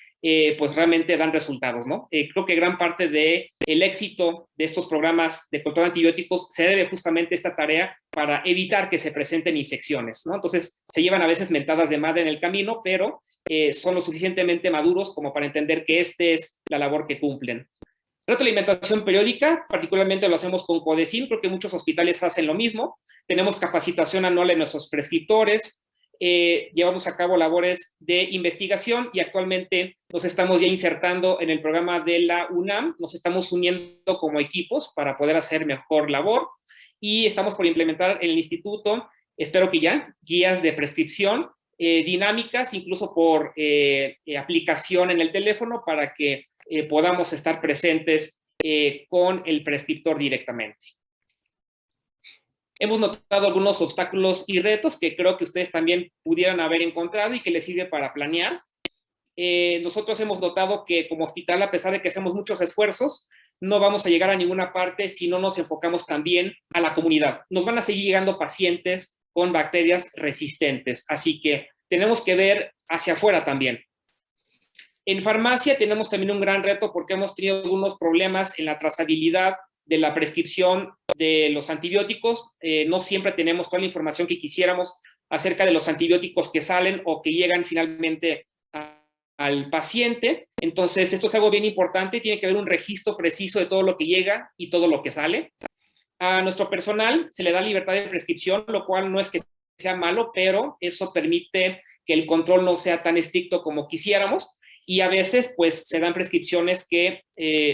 Speaker 2: pues realmente dan resultados, ¿no? Creo que gran parte del éxito de estos programas de control de antibióticos se debe justamente a esta tarea para evitar que se presenten infecciones, ¿no? Entonces, se llevan a veces mentadas de madre en el camino, pero son lo suficientemente maduros como para entender que esta es la labor que cumplen. Retroalimentación periódica, particularmente lo hacemos con Codecin, creo que muchos hospitales hacen lo mismo. Tenemos capacitación anual en nuestros prescriptores, llevamos a cabo labores de investigación y actualmente nos estamos ya insertando en el programa de la UNAM, nos estamos uniendo como equipos para poder hacer mejor labor y estamos por implementar en el instituto, espero que ya, guías de prescripción dinámicas, incluso por aplicación en el teléfono para que podamos estar presentes con el prescriptor directamente. Hemos notado algunos obstáculos y retos que creo que ustedes también pudieran haber encontrado y que les sirve para planear. Nosotros hemos notado que como hospital, a pesar de que hacemos muchos esfuerzos, no vamos a llegar a ninguna parte si no nos enfocamos también a la comunidad. Nos van a seguir llegando pacientes con bacterias resistentes, así que tenemos que ver hacia afuera también. En farmacia tenemos también un gran reto porque hemos tenido algunos problemas en la trazabilidad de la prescripción de los antibióticos. No siempre tenemos toda la información que quisiéramos acerca de los antibióticos que salen o que llegan finalmente al paciente. Entonces, esto es algo bien importante. Tiene que haber un registro preciso de todo lo que llega y todo lo que sale. A nuestro personal se le da libertad de prescripción, lo cual no es que sea malo, pero eso permite que el control no sea tan estricto como quisiéramos. Y a veces, pues, se dan prescripciones que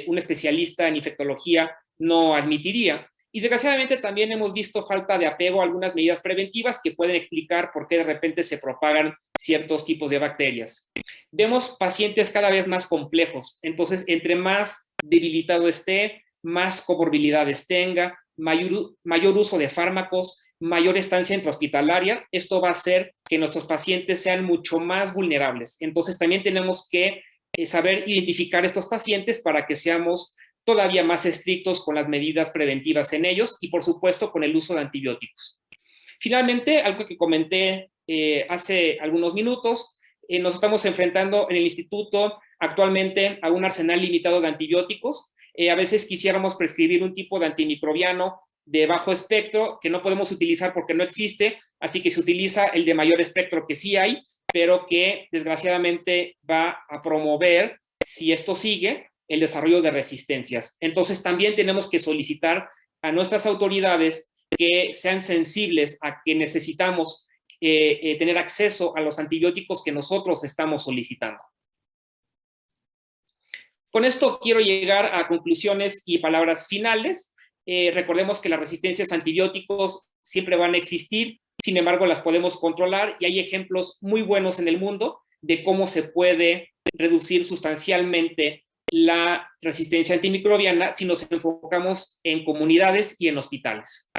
Speaker 2: un especialista en infectología no admitiría. Y desgraciadamente también hemos visto falta de apego a algunas medidas preventivas que pueden explicar por qué de repente se propagan ciertos tipos de bacterias. Vemos pacientes cada vez más complejos, entonces entre más debilitado esté, más comorbilidades tenga, mayor uso de fármacos, mayor estancia intrahospitalaria, esto va a hacer que nuestros pacientes sean mucho más vulnerables. Entonces también tenemos que saber identificar estos pacientes para que seamos todavía más estrictos con las medidas preventivas en ellos y, por supuesto, con el uso de antibióticos. Finalmente, algo que comenté hace algunos minutos, nos estamos enfrentando en el instituto actualmente a un arsenal limitado de antibióticos. A veces quisiéramos prescribir un tipo de antimicrobiano de bajo espectro que no podemos utilizar porque no existe, así que se utiliza el de mayor espectro que sí hay, pero que desgraciadamente va a promover, si esto sigue, el desarrollo de resistencias. Entonces también tenemos que solicitar a nuestras autoridades que sean sensibles a que necesitamos tener acceso a los antibióticos que nosotros estamos solicitando. Con esto quiero llegar a conclusiones y palabras finales. Recordemos que las resistencias a antibióticos siempre van a existir, sin embargo las podemos controlar y hay ejemplos muy buenos en el mundo de cómo se puede reducir sustancialmente la resistencia antimicrobiana si nos enfocamos en comunidades y en hospitales.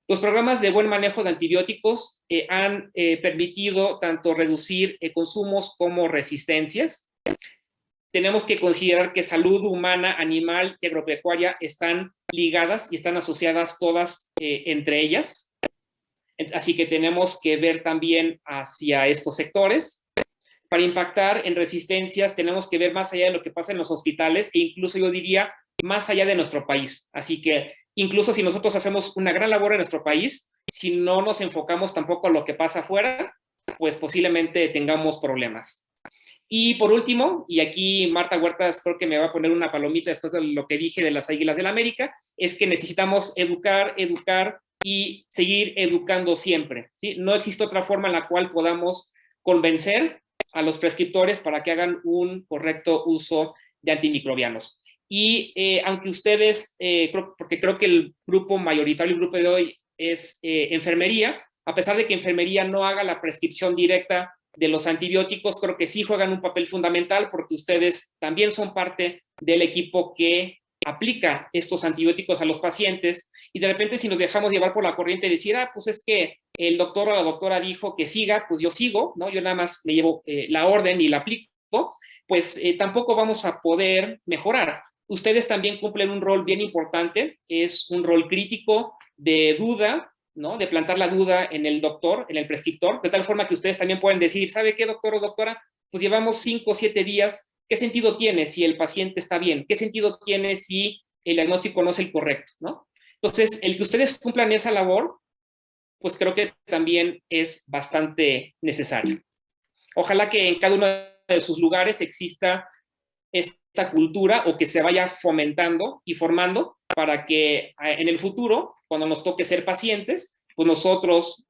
Speaker 2: Los programas de buen manejo de antibióticos han permitido tanto reducir consumos como resistencias. Tenemos que considerar que salud humana, animal y agropecuaria están ligadas y están asociadas todas entre ellas. Así que tenemos que ver también hacia estos sectores. Para impactar en resistencias tenemos que ver más allá de lo que pasa en los hospitales e incluso yo diría más allá de nuestro país. Así que incluso si nosotros hacemos una gran labor en nuestro país, si no nos enfocamos tampoco a lo que pasa afuera, pues posiblemente tengamos problemas. Y por último, y aquí Marta Huertas creo que me va a poner una palomita después de lo que dije de las Águilas del América, es que necesitamos educar y seguir educando siempre, ¿sí? No existe otra forma en la cual podamos convencer a los prescriptores para que hagan un correcto uso de antimicrobianos. Y aunque ustedes, porque creo que el grupo mayoritario, el grupo de hoy es enfermería, a pesar de que enfermería no haga la prescripción directa de los antibióticos, creo que sí juegan un papel fundamental porque ustedes también son parte del equipo que aplica estos antibióticos a los pacientes y de repente si nos dejamos llevar por la corriente y decir, pues es que el doctor o la doctora dijo que siga, pues yo sigo, ¿no? Yo nada más me llevo la orden y la aplico, pues tampoco vamos a poder mejorar. Ustedes también cumplen un rol bien importante, es un rol crítico de duda, ¿no? De plantar la duda en el doctor, en el prescriptor, de tal forma que ustedes también pueden decir, ¿sabe qué, doctor o doctora? Pues llevamos 5 o 7 días, ¿qué sentido tiene si el paciente está bien? ¿Qué sentido tiene si el diagnóstico no es el correcto, ¿no? Entonces, el que ustedes cumplan esa labor, pues creo que también es bastante necesario. Ojalá que en cada uno de sus lugares exista esta cultura o que se vaya fomentando y formando para que en el futuro, cuando nos toque ser pacientes, pues nosotros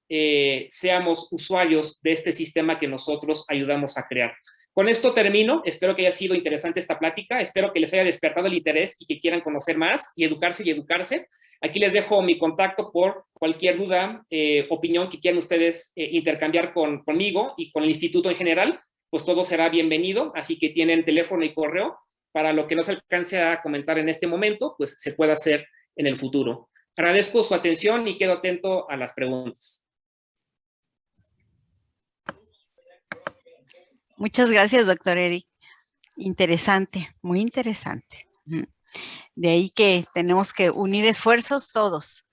Speaker 2: seamos usuarios de este sistema que nosotros ayudamos a crear. Con esto termino, espero que haya sido interesante esta plática, espero que les haya despertado el interés y que quieran conocer más y educarse. Aquí les dejo mi contacto por cualquier duda, opinión que quieran ustedes intercambiar conmigo y con el instituto en general, pues todo será bienvenido, así que tienen teléfono y correo para lo que no se alcance a comentar en este momento, pues se pueda hacer en el futuro. Agradezco su atención y quedo atento a las preguntas.
Speaker 1: Muchas gracias, doctor Eric. Interesante, muy interesante. De ahí que tenemos que unir esfuerzos todos.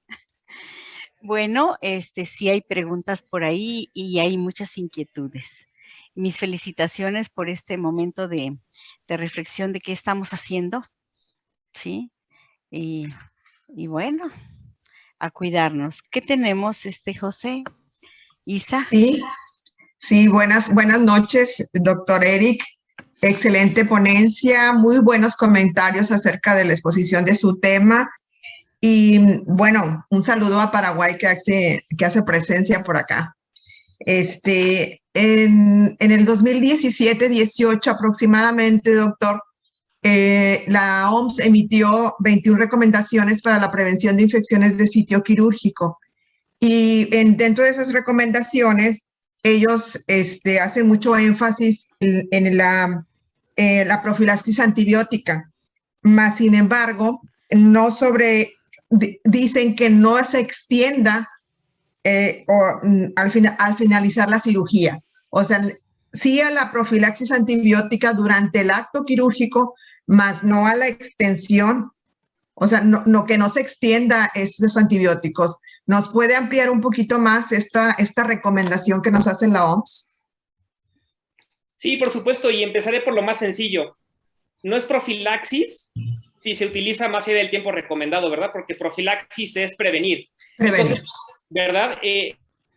Speaker 1: Bueno, sí hay preguntas por ahí y hay muchas inquietudes. Mis felicitaciones por este momento de reflexión de qué estamos haciendo, ¿sí? Y bueno, a cuidarnos. ¿Qué tenemos, José? Isa.
Speaker 3: Sí, buenas noches, doctor Eric. Excelente ponencia, muy buenos comentarios acerca de la exposición de su tema. Y bueno, un saludo a Paraguay que hace presencia por acá. En el 2017-18 aproximadamente, doctor, la OMS emitió 21 recomendaciones para la prevención de infecciones de sitio quirúrgico. Y dentro de esas recomendaciones, ellos hacen mucho énfasis en la profilaxis antibiótica. Más sin embargo, dicen que no se extienda al finalizar la cirugía. O sea, sí a la profilaxis antibiótica durante el acto quirúrgico, más no a la extensión. O sea, que no se extienda estos antibióticos. ¿Nos puede ampliar un poquito más esta recomendación que nos hace la OMS?
Speaker 2: Sí, por supuesto, y empezaré por lo más sencillo. No es profilaxis si se utiliza más allá del tiempo recomendado, ¿verdad? Porque profilaxis es prevenir. Entonces, ¿verdad?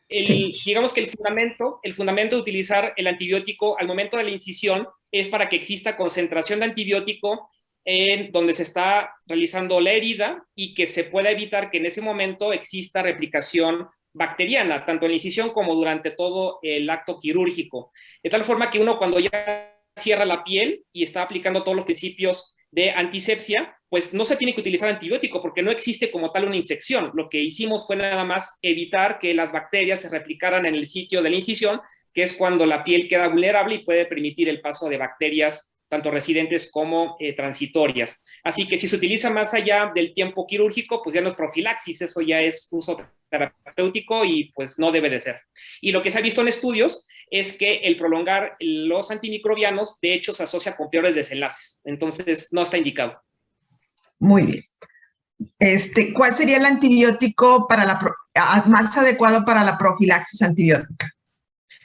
Speaker 2: Digamos que el fundamento de utilizar el antibiótico al momento de la incisión es para que exista concentración de antibiótico en donde se está realizando la herida y que se pueda evitar que en ese momento exista replicación bacteriana, tanto en la incisión como durante todo el acto quirúrgico. De tal forma que uno cuando ya cierra la piel y está aplicando todos los principios de antisepsia, pues no se tiene que utilizar antibiótico porque no existe como tal una infección. Lo que hicimos fue nada más evitar que las bacterias se replicaran en el sitio de la incisión, que es cuando la piel queda vulnerable y puede permitir el paso de bacterias tanto residentes como transitorias. Así que si se utiliza más allá del tiempo quirúrgico, pues ya no es profilaxis, eso ya es uso terapéutico y pues no debe de ser. Y lo que se ha visto en estudios es que el prolongar los antimicrobianos, de hecho, se asocia con peores desenlaces. Entonces, no está indicado.
Speaker 3: Muy bien. ¿Cuál sería el antibiótico más adecuado para la profilaxis antibiótica?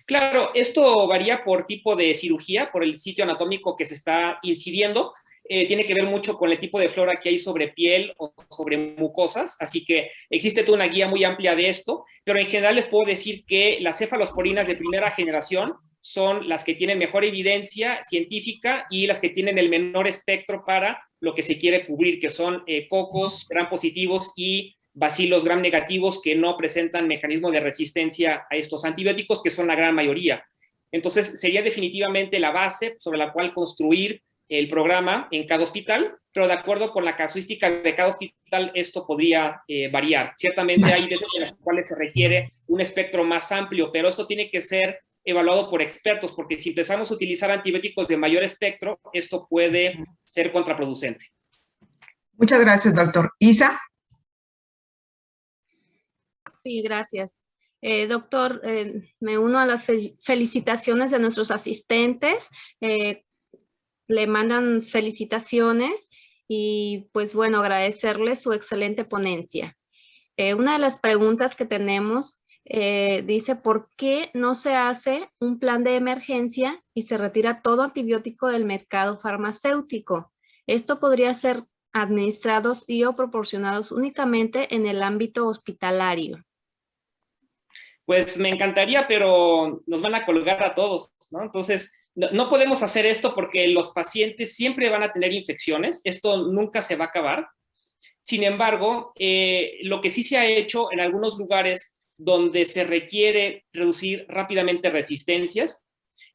Speaker 2: Claro, esto varía por tipo de cirugía, por el sitio anatómico que se está incidiendo. Tiene que ver mucho con el tipo de flora que hay sobre piel o sobre mucosas, así que existe toda una guía muy amplia de esto, pero en general les puedo decir que las cefalosporinas de primera generación son las que tienen mejor evidencia científica y las que tienen el menor espectro para lo que se quiere cubrir, que son cocos gram positivos y bacilos gram negativos que no presentan mecanismo de resistencia a estos antibióticos, que son la gran mayoría. Entonces, sería definitivamente la base sobre la cual construir el programa en cada hospital, pero de acuerdo con la casuística de cada hospital, esto podría variar. Ciertamente hay veces en las cuales se requiere un espectro más amplio, pero esto tiene que ser evaluado por expertos, porque si empezamos a utilizar antibióticos de mayor espectro, esto puede ser contraproducente.
Speaker 3: Muchas gracias, doctor. Isa.
Speaker 4: Sí, gracias. Doctor, me uno a las felicitaciones de nuestros asistentes. Le mandan felicitaciones y pues bueno, agradecerle su excelente ponencia. Una de las preguntas que tenemos dice, ¿por qué no se hace un plan de emergencia y se retira todo antibiótico del mercado farmacéutico? Esto podría ser administrados y o proporcionados únicamente en el ámbito hospitalario.
Speaker 2: Pues me encantaría, pero nos van a colgar a todos, ¿no? Entonces, no podemos hacer esto porque los pacientes siempre van a tener infecciones, esto nunca se va a acabar. Sin embargo, lo que sí se ha hecho en algunos lugares donde se requiere reducir rápidamente resistencias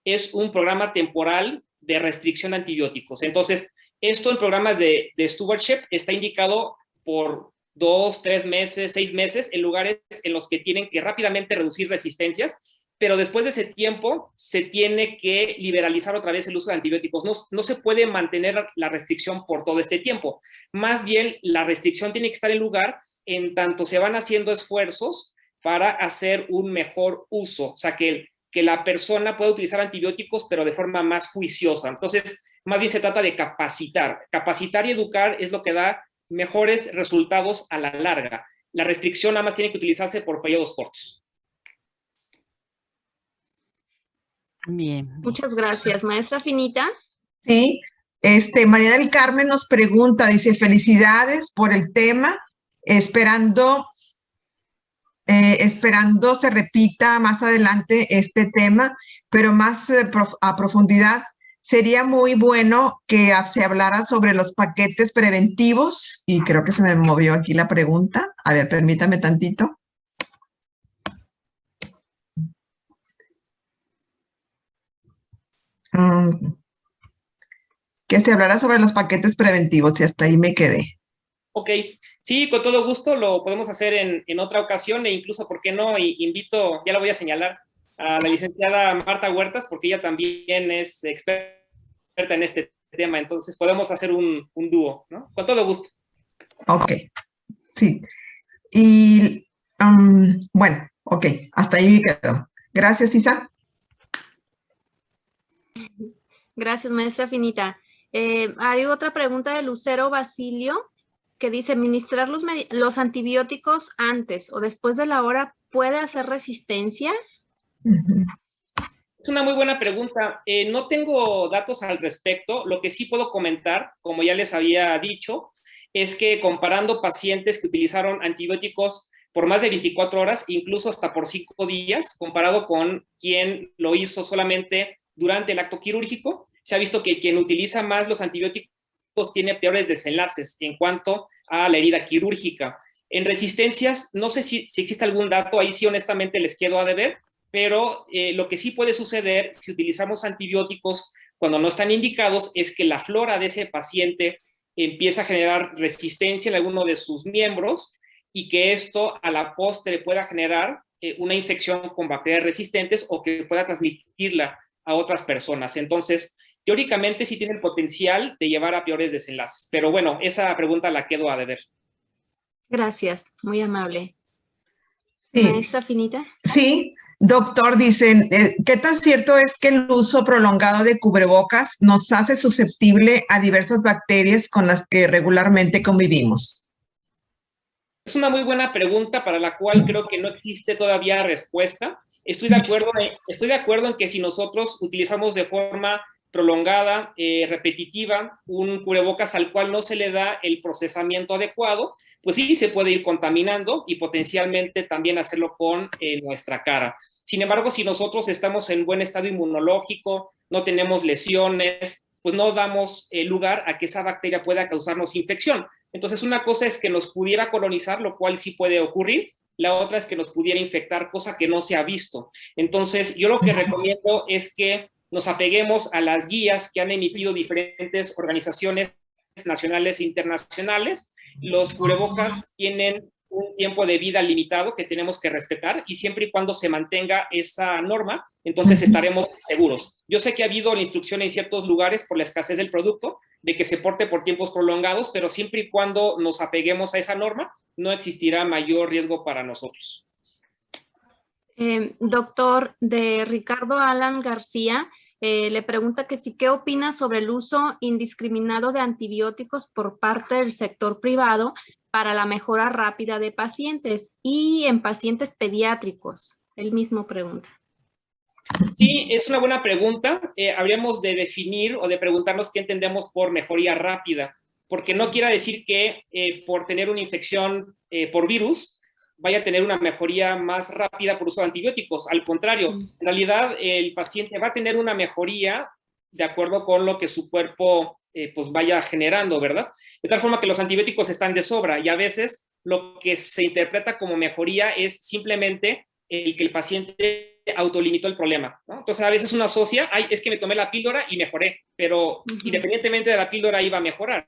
Speaker 2: es un programa temporal de restricción de antibióticos. Entonces, esto en programas de stewardship está indicado por 2, 3 meses, 6 meses, en lugares en los que tienen que rápidamente reducir resistencias, pero después de ese tiempo se tiene que liberalizar otra vez el uso de antibióticos. No se puede mantener la restricción por todo este tiempo. Más bien, la restricción tiene que estar en lugar en tanto se van haciendo esfuerzos para hacer un mejor uso, o sea, que la persona pueda utilizar antibióticos, pero de forma más juiciosa. Entonces, más bien se trata de capacitar. Capacitar y educar es lo que da mejores resultados a la larga. La restricción nada más tiene que utilizarse por periodos cortos.
Speaker 1: Bien.
Speaker 4: Muchas gracias. Maestra Finita.
Speaker 3: Sí, María del Carmen nos pregunta, dice, felicidades por el tema, esperando se repita más adelante este tema, pero más a profundidad. Sería muy bueno que se hablara sobre los paquetes preventivos, y creo que se me movió aquí la pregunta. A ver, permítame tantito. Que se hablara sobre los paquetes preventivos, y hasta ahí me quedé.
Speaker 2: Ok, sí, con todo gusto lo podemos hacer en otra ocasión, e incluso, ¿por qué no? Invito, ya la voy a señalar, a la licenciada Marta Huertas, porque ella también es experta en este tema, entonces podemos hacer un dúo, ¿no? Con todo gusto.
Speaker 3: Ok, sí. Y, bueno, ok, hasta ahí me quedo. Gracias, Isa.
Speaker 4: Gracias, maestra Finita. Hay otra pregunta de Lucero Basilio, que dice, ¿administrar los antibióticos antes o después de la hora puede hacer resistencia?
Speaker 2: Es una muy buena pregunta. No tengo datos al respecto. Lo que sí puedo comentar, como ya les había dicho, es que comparando pacientes que utilizaron antibióticos por más de 24 horas, incluso hasta por 5 días, comparado con quien lo hizo solamente durante el acto quirúrgico, se ha visto que quien utiliza más los antibióticos tiene peores desenlaces en cuanto a la herida quirúrgica. En resistencias, no sé si existe algún dato, ahí sí honestamente les quedo a deber, pero lo que sí puede suceder si utilizamos antibióticos cuando no están indicados es que la flora de ese paciente empieza a generar resistencia en alguno de sus miembros y que esto a la postre pueda generar una infección con bacterias resistentes o que pueda transmitirla a otras personas. Entonces, teóricamente sí tiene el potencial de llevar a peores desenlaces. Pero bueno, esa pregunta la quedo a deber.
Speaker 4: Gracias, muy amable.
Speaker 3: Sí.
Speaker 4: Maestra Finita.
Speaker 3: Sí, doctor, dicen, ¿qué tan cierto es que el uso prolongado de cubrebocas nos hace susceptible a diversas bacterias con las que regularmente convivimos?
Speaker 2: Es una muy buena pregunta para la cual creo que no existe todavía respuesta. Estoy de acuerdo en que si nosotros utilizamos de forma prolongada, repetitiva, un cubrebocas al cual no se le da el procesamiento adecuado, pues sí se puede ir contaminando y potencialmente también hacerlo con nuestra cara. Sin embargo, si nosotros estamos en buen estado inmunológico, no tenemos lesiones, pues no damos lugar a que esa bacteria pueda causarnos infección. Entonces, una cosa es que nos pudiera colonizar, lo cual sí puede ocurrir. La otra es que nos pudiera infectar, cosa que no se ha visto. Entonces, yo lo que recomiendo es que nos apeguemos a las guías que han emitido diferentes organizaciones nacionales e internacionales. Los cubrebocas tienen un tiempo de vida limitado que tenemos que respetar y siempre y cuando se mantenga esa norma, entonces estaremos seguros. Yo sé que ha habido la instrucción en ciertos lugares por la escasez del producto de que se porte por tiempos prolongados, pero siempre y cuando nos apeguemos a esa norma, no existirá mayor riesgo para nosotros.
Speaker 4: Doctor, de Ricardo Alan García, le pregunta que sí, ¿qué opina sobre el uso indiscriminado de antibióticos por parte del sector privado para la mejora rápida de pacientes y en pacientes pediátricos? Él mismo pregunta.
Speaker 2: Sí, es una buena pregunta. Habríamos de definir o de preguntarnos qué entendemos por mejoría rápida, porque no quiere decir que por tener una infección por virus vaya a tener una mejoría más rápida por uso de antibióticos. Al contrario, en realidad el paciente va a tener una mejoría de acuerdo con lo que su cuerpo pues vaya generando, ¿verdad? De tal forma que los antibióticos están de sobra y a veces lo que se interpreta como mejoría es simplemente el que el paciente autolimitó el problema, ¿no? Entonces a veces uno asocia, ay, es que me tomé la píldora y mejoré, pero independientemente de la píldora iba a mejorar.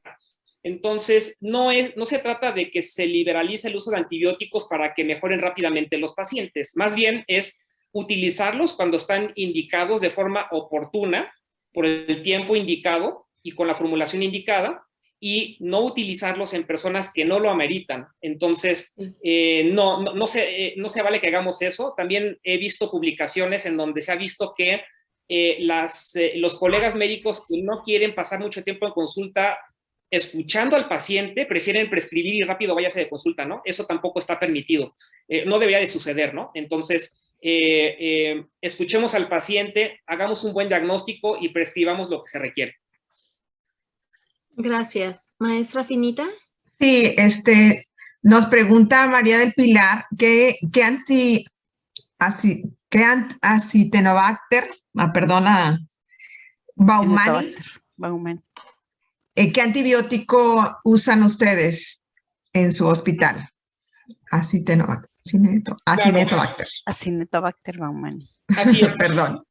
Speaker 2: Entonces, no se trata de que se liberalice el uso de antibióticos para que mejoren rápidamente los pacientes. Más bien es utilizarlos cuando están indicados de forma oportuna, por el tiempo indicado y con la formulación indicada, y no utilizarlos en personas que no lo ameritan. Entonces, no se vale que hagamos eso. También he visto publicaciones en donde se ha visto que los colegas médicos que no quieren pasar mucho tiempo en consulta escuchando al paciente, prefieren prescribir y rápido váyase de consulta, ¿no? Eso tampoco está permitido. No debería de suceder, ¿no? Entonces, escuchemos al paciente, hagamos un buen diagnóstico y prescribamos lo que se requiere.
Speaker 4: Gracias. Maestra Finita.
Speaker 3: Sí, nos pregunta María del Pilar ¿qué Acitenobacter,
Speaker 1: Baumani.
Speaker 3: ¿Qué antibiótico usan ustedes en su hospital? Acinetobacter.
Speaker 1: Acinetobacter baumani.
Speaker 2: Así es.
Speaker 3: Perdón.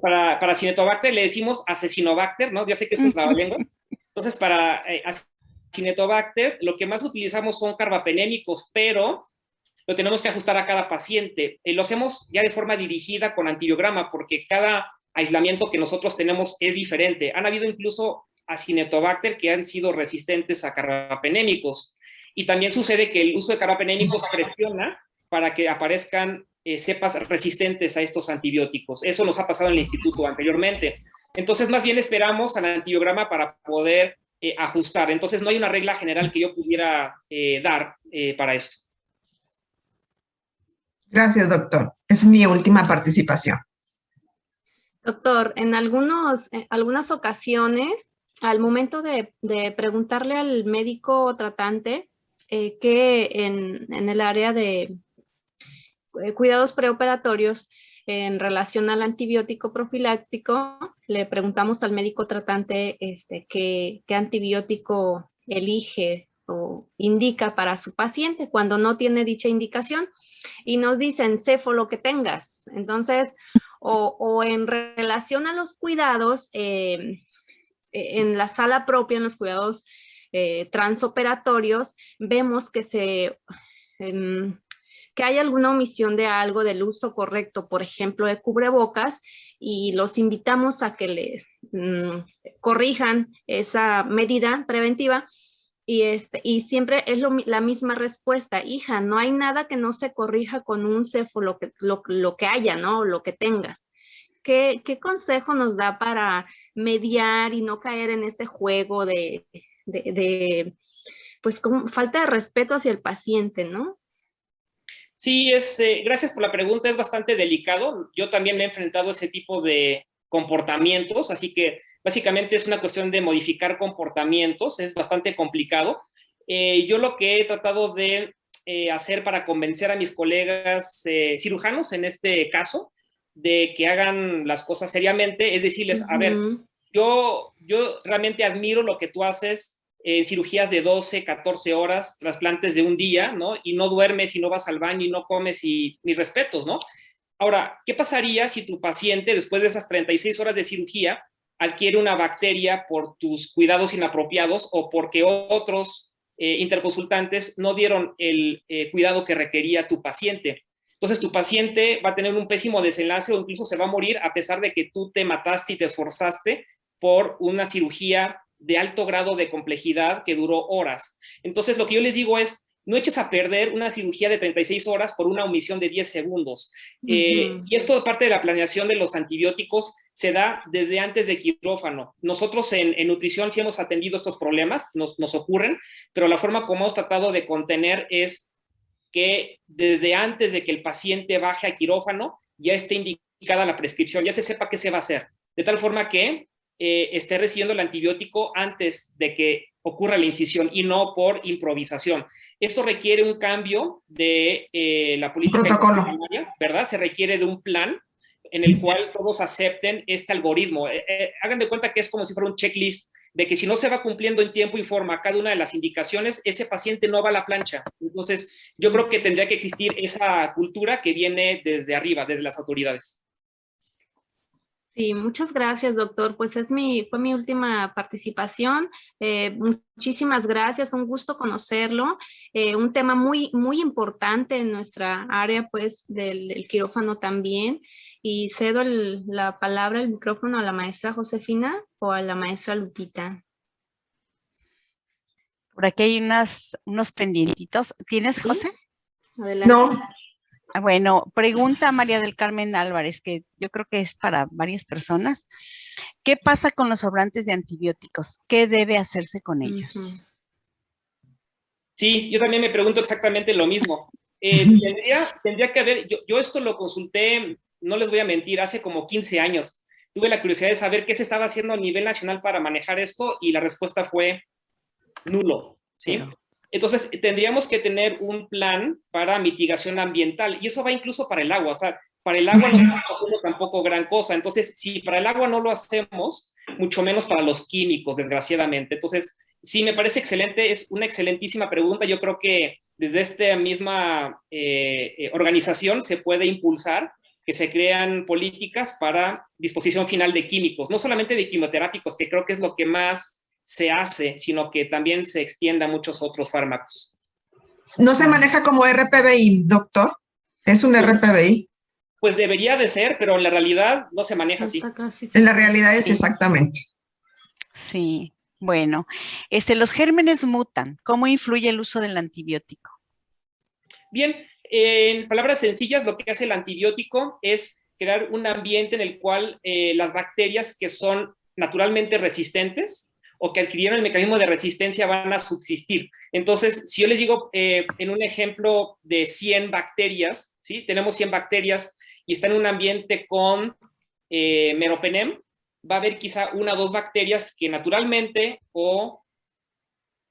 Speaker 2: Para Acinetobacter le decimos Acecinobacter, ¿no? Ya sé que es un trabalenguas. Entonces, para Acinetobacter, lo que más utilizamos son carbapenémicos, pero lo tenemos que ajustar a cada paciente. Lo hacemos ya de forma dirigida con antibiograma, porque cada aislamiento que nosotros tenemos es diferente. Han habido incluso Acinetobacter que han sido resistentes a carbapenémicos. Y también sucede que el uso de carbapenémicos presiona para que aparezcan cepas resistentes a estos antibióticos. Eso nos ha pasado en el instituto anteriormente. Entonces, más bien esperamos al antibiograma para poder ajustar. Entonces, no hay una regla general que yo pudiera dar para esto.
Speaker 3: Gracias, doctor. Es mi última participación.
Speaker 4: Doctor, en algunas ocasiones, al momento de preguntarle al médico tratante que en el área de cuidados preoperatorios, en relación al antibiótico profiláctico, le preguntamos al médico tratante qué antibiótico elige o indica para su paciente cuando no tiene dicha indicación, y nos dicen cefo lo que tengas. Entonces, o en relación a los cuidados, en la sala propia, en los cuidados transoperatorios, vemos que que hay alguna omisión de algo del uso correcto, por ejemplo, de cubrebocas, y los invitamos a que les corrijan esa medida preventiva, y siempre es la misma respuesta: hija, no hay nada que no se corrija con un cefo, lo que haya, ¿no? Lo que tengas. ¿Qué consejo nos da para mediar y no caer en ese juego pues, con falta de respeto hacia el paciente, ¿no?
Speaker 2: Sí, gracias por la pregunta, es bastante delicado. Yo también me he enfrentado a ese tipo de comportamientos, así que básicamente es una cuestión de modificar comportamientos, es bastante complicado. Yo lo que he tratado de hacer para convencer a mis colegas cirujanos, en este caso, de que hagan las cosas seriamente, es decirles, a ver, yo realmente admiro lo que tú haces, cirugías de 12, 14 horas, trasplantes de un día, ¿no? Y no duermes y no vas al baño y no comes y mis respetos, ¿no? Ahora, ¿qué pasaría si tu paciente, después de esas 36 horas de cirugía, adquiere una bacteria por tus cuidados inapropiados o porque otros interconsultantes no dieron el cuidado que requería tu paciente? Entonces, tu paciente va a tener un pésimo desenlace o incluso se va a morir a pesar de que tú te mataste y te esforzaste por una cirugía de alto grado de complejidad que duró horas. Entonces, lo que yo les digo es, no eches a perder una cirugía de 36 horas por una omisión de 10 segundos. Y esto, parte de la planeación de los antibióticos, se da desde antes de quirófano. Nosotros en nutrición sí hemos atendido estos problemas, nos ocurren, pero la forma como hemos tratado de contener es que desde antes de que el paciente baje a quirófano ya esté indicada la prescripción, ya se sepa qué se va a hacer, de tal forma que esté recibiendo el antibiótico antes de que ocurra la incisión y no por improvisación. Esto requiere un cambio de la política
Speaker 3: protocolo,
Speaker 2: ¿verdad? Se requiere de un plan en el cual todos acepten este algoritmo. Hagan de cuenta que es como si fuera un checklist de que si no se va cumpliendo en tiempo y forma cada una de las indicaciones, ese paciente no va a la plancha. Entonces, yo creo que tendría que existir esa cultura que viene desde arriba, desde las autoridades.
Speaker 4: Sí, muchas gracias, doctor. Pues fue mi última participación. Muchísimas gracias, un gusto conocerlo. Un tema muy, muy importante en nuestra área, pues, del quirófano también. Y cedo la palabra, el micrófono, a la maestra Josefina o a la maestra Lupita.
Speaker 1: Por aquí hay unos pendientitos. ¿Tienes, José?
Speaker 4: Adelante.
Speaker 3: no,
Speaker 1: Bueno, pregunta María del Carmen Álvarez, que yo creo que es para varias personas. ¿Qué pasa con los sobrantes de antibióticos? ¿Qué debe hacerse con ellos?
Speaker 2: Sí, yo también me pregunto exactamente lo mismo. Tendría que haber, yo esto lo consulté, no les voy a mentir, hace como 15 años. Tuve la curiosidad de saber qué se estaba haciendo a nivel nacional para manejar esto y la respuesta fue nulo, ¿sí? Entonces, tendríamos que tener un plan para mitigación ambiental y eso va incluso para el agua. O sea, para el agua no estamos haciendo tampoco gran cosa. Entonces, si para el agua no lo hacemos, mucho menos para los químicos, desgraciadamente. Entonces, sí, me parece excelente, es una excelentísima pregunta. Yo creo que desde esta misma organización se puede impulsar que se crean políticas para disposición final de químicos, no solamente de quimioterápicos, que creo que es lo que más se hace, sino que también se extienda a muchos otros fármacos.
Speaker 3: ¿No se maneja como RPBI, doctor? ¿Es un RPBI?
Speaker 2: Pues debería de ser, pero en la realidad no se maneja así.
Speaker 3: En la realidad es exactamente.
Speaker 1: Sí, bueno. Los gérmenes mutan. ¿Cómo influye el uso del antibiótico?
Speaker 2: Bien, en palabras sencillas, lo que hace el antibiótico es crear un ambiente en el cual las bacterias que son naturalmente resistentes o que adquirieron el mecanismo de resistencia van a subsistir. Entonces, si yo les digo en un ejemplo de 100 bacterias, ¿sí? Tenemos 100 bacterias y están en un ambiente con meropenem, va a haber quizá una o dos bacterias que naturalmente o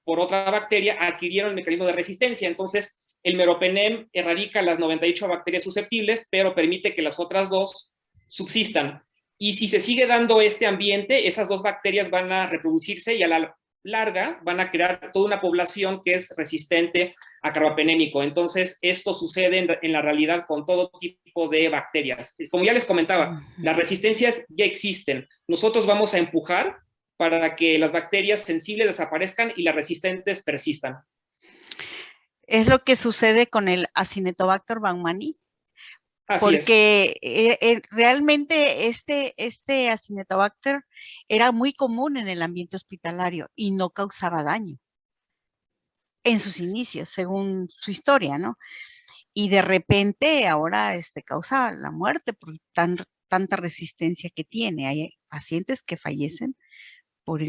Speaker 2: por otra bacteria adquirieron el mecanismo de resistencia. Entonces, el meropenem erradica las 98 bacterias susceptibles, pero permite que las otras dos subsistan. Y si se sigue dando este ambiente, esas dos bacterias van a reproducirse y a la larga van a crear toda una población que es resistente a carbapenémico. Entonces, esto sucede en la realidad con todo tipo de bacterias. Como ya les comentaba, las resistencias ya existen. Nosotros vamos a empujar para que las bacterias sensibles desaparezcan y las resistentes persistan.
Speaker 1: Es lo que sucede con el Acinetobacter baumannii.
Speaker 2: Así
Speaker 1: porque realmente este Acinetobacter era muy común en el ambiente hospitalario y no causaba daño en sus inicios, según su historia, ¿no? Y de repente ahora causa la muerte por tanta resistencia que tiene. Hay pacientes que fallecen por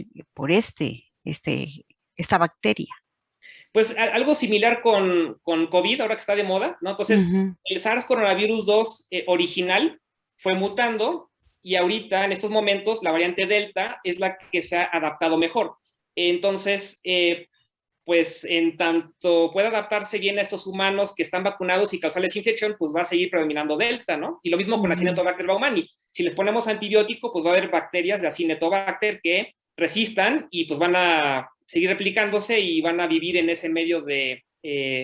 Speaker 1: esta bacteria.
Speaker 2: Pues algo similar con COVID, ahora que está de moda, ¿no? Entonces, el SARS coronavirus 2 original fue mutando y ahorita, en estos momentos, la variante Delta es la que se ha adaptado mejor. Entonces, pues en tanto puede adaptarse bien a estos humanos que están vacunados y causarles infección, pues va a seguir predominando Delta, ¿no? Y lo mismo con Acinetobacter baumannii. Si les ponemos antibiótico, pues va a haber bacterias de Acinetobacter que resistan y pues van a seguir replicándose y van a vivir en ese medio de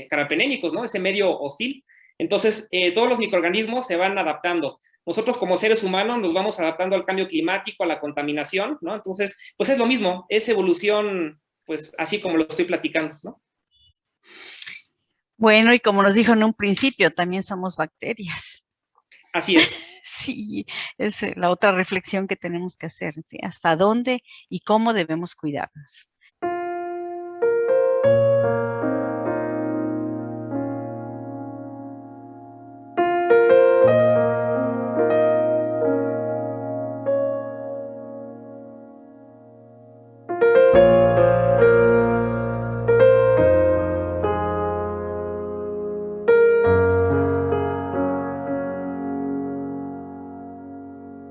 Speaker 2: carbapenémicos, ¿no? Ese medio hostil. Entonces, todos los microorganismos se van adaptando. Nosotros como seres humanos nos vamos adaptando al cambio climático, a la contaminación, ¿no? Entonces, pues es lo mismo, es evolución, pues así como lo estoy platicando, ¿no?
Speaker 1: Bueno, y como nos dijo en un principio, también somos bacterias.
Speaker 2: Así es.
Speaker 1: Sí, es la otra reflexión que tenemos que hacer, ¿sí? ¿Hasta dónde y cómo debemos cuidarnos?